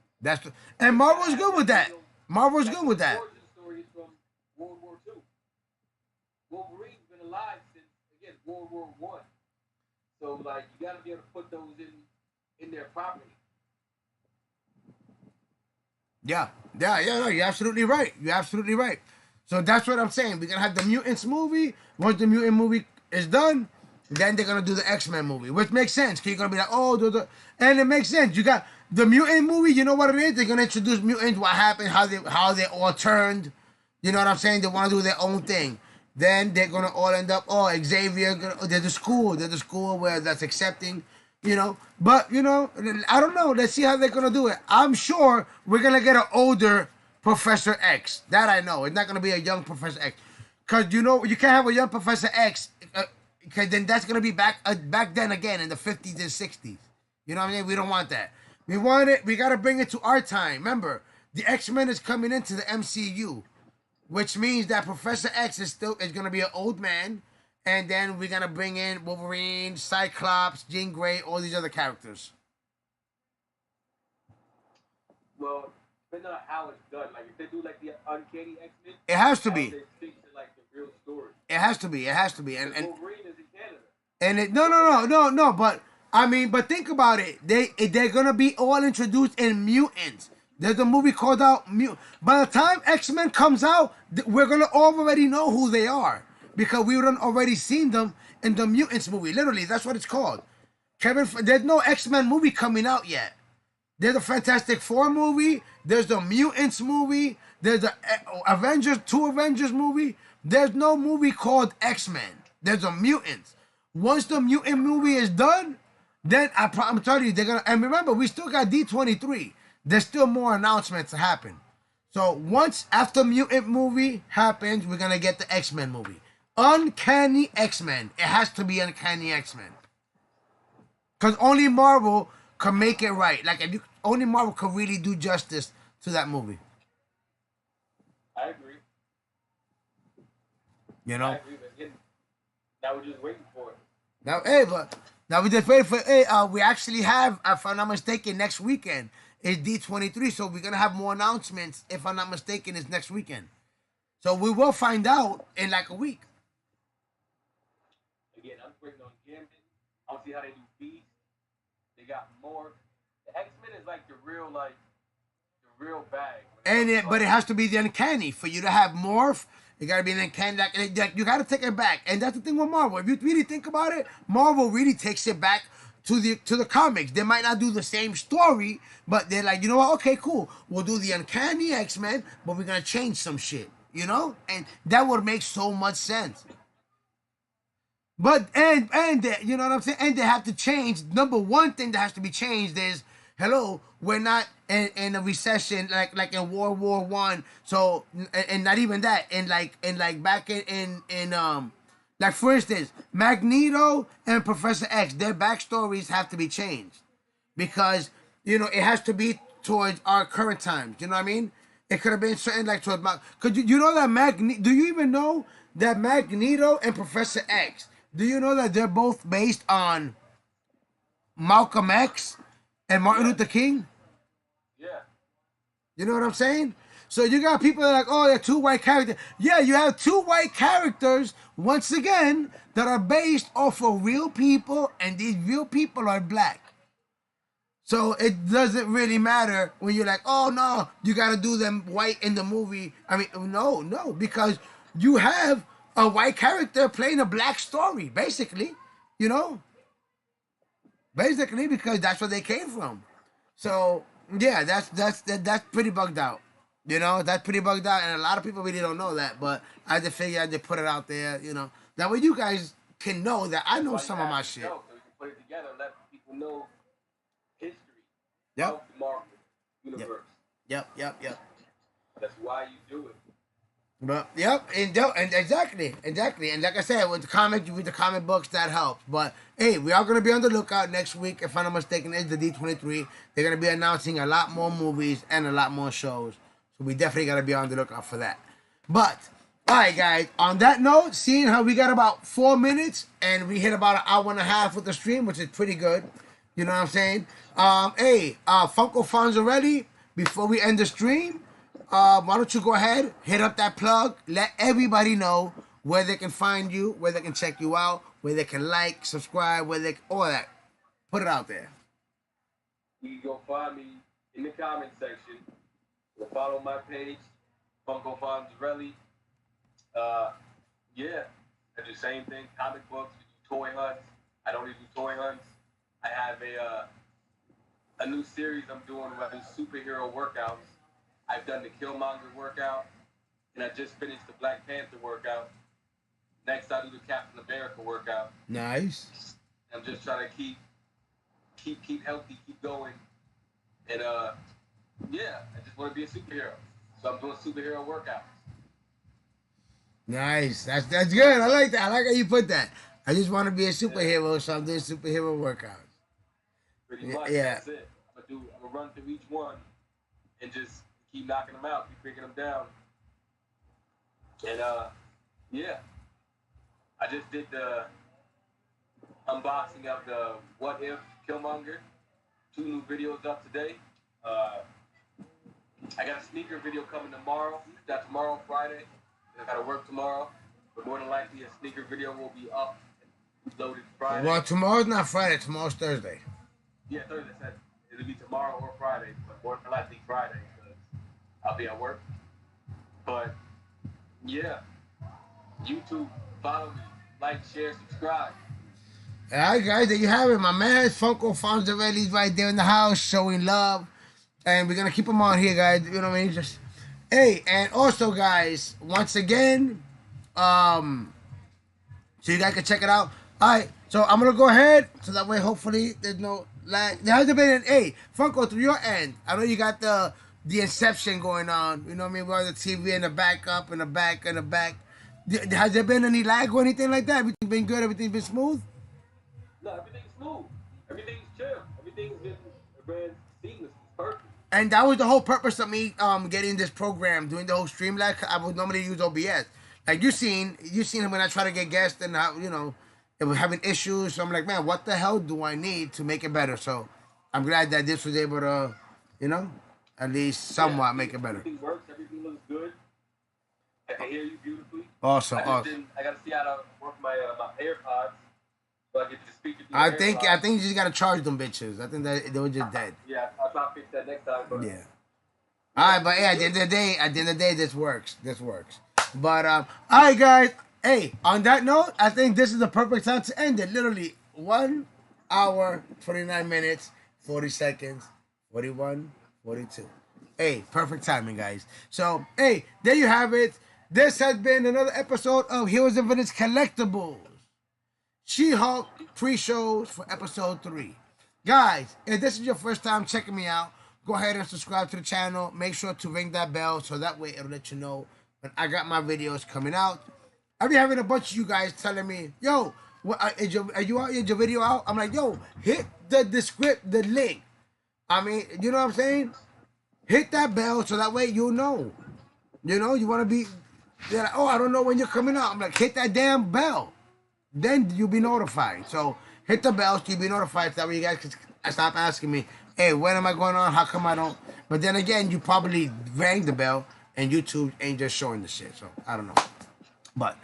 Speaker 1: And Marvel's good with that. Marvel's good with that.
Speaker 2: The origin story is from World War II. Wolverine's been alive since again World War I. So like you gotta be able to put those in their property.
Speaker 1: Yeah, no, you're absolutely right. You're absolutely right. So that's what I'm saying. We're gonna have the Mutants movie. Once the Mutant movie is done, then they're gonna do the X-Men movie, which makes sense. Cause you're gonna be like, oh, and it makes sense. You got the Mutant movie. You know what it is? They're gonna introduce mutants. What happened? How they all turned. You know what I'm saying? They want to do their own thing. Then they're gonna all end up. Oh, Xavier. There's a school. There's a school where that's accepting. You know, but you know, I don't know. Let's see how they're gonna do it. I'm sure we're gonna get an older Professor X. That I know. It's not gonna be a young Professor X, cause you know you can't have a young Professor X, cause then that's gonna be back then again in the 50s and 60s. You know what I mean? We don't want that. We want it. We gotta bring it to our time. Remember, the X-Men is coming into the MCU, which means that Professor X is gonna be an old man. And then we're gonna bring in Wolverine, Cyclops, Jean Grey, all these other characters.
Speaker 2: Well, depending on how it's done, like if they do like the Uncanny X-Men,
Speaker 1: it has to be.
Speaker 2: They stick to like the real story.
Speaker 1: It has to be. It has to be. And
Speaker 2: Wolverine is in Canada.
Speaker 1: And no. But I mean, but think about it. They're gonna be all introduced in mutants. There's a movie called out Mutant. By the time X-Men comes out, we're gonna already know who they are. Because we would already seen them in the Mutants movie. Literally, that's what it's called. There's no X-Men movie coming out yet. There's a Fantastic Four movie. There's the Mutants movie. There's the two Avengers movie. There's no movie called X-Men. There's a Mutants. Once the Mutant movie is done, then I'm telling you, they're gonna. And remember, we still got D23. There's still more announcements to happen. So once after Mutant movie happens, we're gonna get the X-Men movie. Uncanny X-Men. It has to be Uncanny X-Men. Because only Marvel can make it right. Like, only Marvel can really do justice to that movie.
Speaker 2: I agree.
Speaker 1: You know?
Speaker 2: I agree, but again, now we're just waiting for it.
Speaker 1: Now we just waiting for it. We actually have, if I'm not mistaken, next weekend is D23. So we're going to have more announcements, if I'm not mistaken, is next weekend. So we will find out in like a week.
Speaker 2: Again, I'm waiting on Gambit. I'll see how they do Beast. They got more. The X-Men is like the real bag.
Speaker 1: But it has to be the Uncanny for you to have Morph. You gotta be an Uncanny. Like, you gotta take it back, and that's the thing with Marvel. If you really think about it, Marvel really takes it back to the comics. They might not do the same story, but they're like, you know what? Okay, cool. We'll do the Uncanny X-Men, but we're gonna change some shit. You know, and that would make so much sense. But and you know what I'm saying? And they have to change. Number one thing that has to be changed is, hello, we're not in a recession like in World War I. So and not even that. And like back in like for instance, Magneto and Professor X, their backstories have to be changed because you know, it has to be towards our current times. You know what I mean? It could have been certain like towards my. Cause you know that do you even know that Magneto and Professor X? Do you know that they're both based on Malcolm X and Martin Luther King?
Speaker 2: Yeah.
Speaker 1: You know what I'm saying? So you got people that are like, oh, they're two white characters. Yeah, you have two white characters, once again, that are based off of real people, and these real people are black. So it doesn't really matter when you're like, oh, no, you got to do them white in the movie. I mean, no, because you have a white character playing a black story, basically, you know? Basically, because that's where they came from. So yeah, that's pretty bugged out. You know, that's pretty bugged out, and a lot of people really don't know that. But I just figured I'd just put it out there. You know, that way you guys can know that I know some of my shit.
Speaker 2: So we can put it together, let people know history
Speaker 1: Yep.
Speaker 2: of the Marvel universe.
Speaker 1: Yep.
Speaker 2: That's why you do it.
Speaker 1: But and exactly, and like I said, with the comic, you read the comic books, that helps. But hey, we are gonna be on the lookout next week. If I'm not mistaken, it's the D23. They're gonna be announcing a lot more movies and a lot more shows, so we definitely gotta be on the lookout for that. But all right, guys. On that note, seeing how we got about 4 minutes and we hit about an hour and a half with the stream, which is pretty good. You know what I'm saying? Funko Funds already. Before we end the stream. Why don't you go ahead, hit up that plug, let everybody know where they can find you, where they can check you out, where they can like, subscribe, all that. Put it out there.
Speaker 2: You can go find me in the comment section. Or follow my page, Funko Fonzarelli. Yeah, I do the same thing. Comic books, we do toy hunts. I don't even do toy hunts. I have a new series I'm doing where I do superhero workouts. I've done the Killmonger workout, and I just finished the Black Panther workout. Next, I'll do the Captain America workout.
Speaker 1: Nice.
Speaker 2: I'm just trying to keep healthy, keep going, and yeah, I just want to be a superhero. So I'm doing superhero workouts.
Speaker 1: Nice. That's good. I like that. I like how you put that. I just want to be a superhero, so I'm doing superhero workouts.
Speaker 2: Pretty much.
Speaker 1: Yeah.
Speaker 2: That's it. I'm gonna run through each one and just keep knocking them out, keep breaking them down. And yeah, I just did the unboxing of the What If Killmonger. 2 new videos up today. I got a sneaker video coming tomorrow. That's tomorrow, Friday. I gotta work tomorrow, but more than likely a sneaker video will be up and loaded Friday.
Speaker 1: Well, tomorrow's not Friday. Tomorrow's Thursday.
Speaker 2: Yeah, Thursday. It'll be tomorrow or Friday, but more than likely Friday. I'll be at work. But yeah, YouTube, follow me, like, share, subscribe.
Speaker 1: All right, guys, there you have it. My man, Funko Fonzarelli's right there in the house, showing love. And we're going to keep him on here, guys. You know what I mean? Just, hey, and also, guys, once again, so you guys can check it out. All right, so I'm going to go ahead, so that way, hopefully, there's no lag. There hasn't been hey, Funko, through your end, I know you got the Inception going on. You know what I mean? Where the TV in the back up, in the back, in the back. Has there been any lag or anything like that? Everything been good? Everything been smooth?
Speaker 2: No, everything's smooth. Everything's chill. Everything's been seamless. It's perfect.
Speaker 1: And that was the whole purpose of me getting this program, doing the whole stream lag. I would normally use OBS. Like you seen when I try to get guests and it was having issues. So I'm like, man, what the hell do I need to make it better? So I'm glad that this was able to, at least somewhat make it better.
Speaker 2: Everything works. Everything looks good. I can hear you beautifully.
Speaker 1: Awesome.
Speaker 2: I got to see how to work my AirPods. So I get to speak to you.
Speaker 1: I think you just gotta charge them bitches. I think that they were just dead.
Speaker 2: Yeah, I'll try to fix that next time. But
Speaker 1: yeah. All right, but yeah, at the end of the day, this works. But all right, guys. Hey, on that note, I think this is the perfect time to end it. Literally 1 hour, 29 minutes, 40 seconds, 41, 42. Hey, perfect timing, guys. So, hey, there you have it. This has been another episode of Heroes and Villains Collectibles. She-Hulk pre-shows for episode 3. Guys, if this is your first time checking me out, go ahead and subscribe to the channel. Make sure to ring that bell so that way it'll let you know when I got my videos coming out. I've been having a bunch of you guys telling me, yo, are you out? Is your video out? I'm like, yo, hit the link I mean, you know what I'm saying? Hit that bell so that way you'll know. You know, you want to be, you're like, oh, I don't know when you're coming out. I'm like, hit that damn bell. Then you'll be notified. So hit the bell so you'll be notified. So that way you guys can stop asking me, hey, when am I going on? How come I don't? But then again, you probably rang the bell and YouTube ain't just showing the shit. So I don't know. But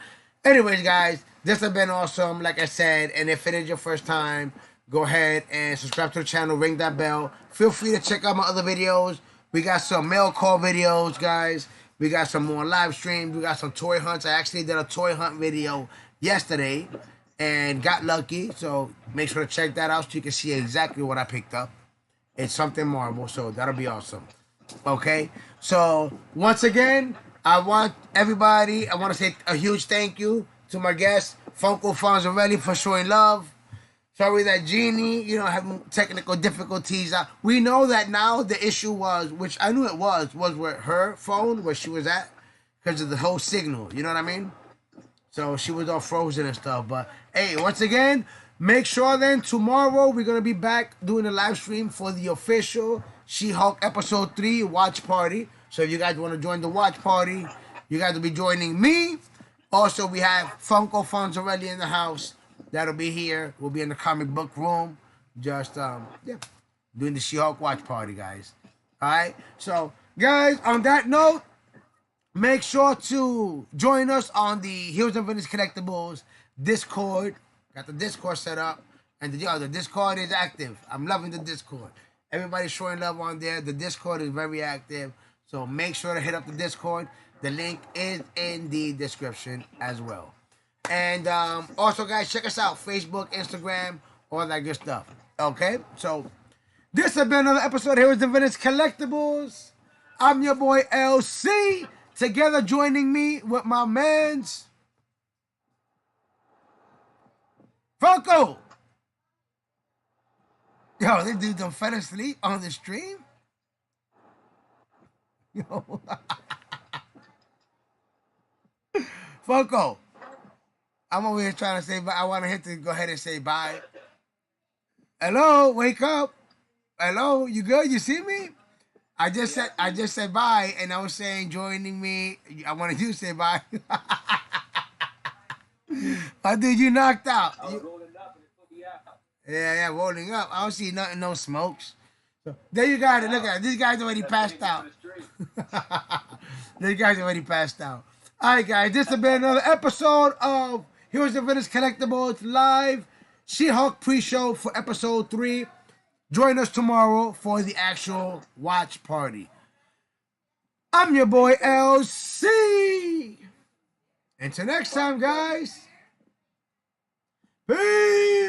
Speaker 1: anyways, guys, this has been awesome. Like I said, and if it is your first time, go ahead and subscribe to the channel, ring that bell. Feel free to check out my other videos. We got some mail call videos, guys. We got some more live streams. We got some toy hunts. I actually did a toy hunt video yesterday and got lucky. So make sure to check that out so you can see exactly what I picked up. It's something Marvel, so that'll be awesome. Okay, so once again, I want to say a huge thank you to my guest, Funko Fonzarelli, for showing love. Sorry that Jeannie, having technical difficulties. We know that now the issue was, which I knew it was with her phone, where she was at, because of the whole signal. You know what I mean? So she was all frozen and stuff. But hey, once again, make sure then tomorrow we're going to be back doing a live stream for the official She-Hulk episode 3 watch party. So if you guys want to join the watch party, you guys will be joining me. Also, we have Funko Fonzarelli in the house. That'll be here. We'll be in the comic book room. Just, doing the She-Hulk watch party, guys. All right? So, guys, on that note, make sure to join us on the Heroes and Villains Collectibles Discord. Got the Discord set up. And the Discord is active. I'm loving the Discord. Everybody's showing love on there. The Discord is very active. So make sure to hit up the Discord. The link is in the description as well. And also, guys, check us out. Facebook, Instagram, all that good stuff. Okay? So this has been another episode of Heroes and Villains Collectibles. I'm your boy LC. Together joining me with my mans, Funko. Yo, this dude done fell asleep on the stream? Yo. Funko. I'm over here trying to say bye. I want to go ahead and say bye. Hello, wake up. Hello, you good? You see me? I just said bye, and I was saying joining me. I wanted you to say bye. My dude, you knocked out.
Speaker 2: I was rolling up and it put me out.
Speaker 1: Yeah, rolling up. I don't see nothing, no smokes. So there you got it. Look at it. This guy's already passed out. This guy's already passed out. All right, guys. This has been another episode of Heroes and Villains Collectibles live She-Hulk pre-show for episode 3. Join us tomorrow for the actual watch party. I'm your boy LC. Until next time, guys. Peace.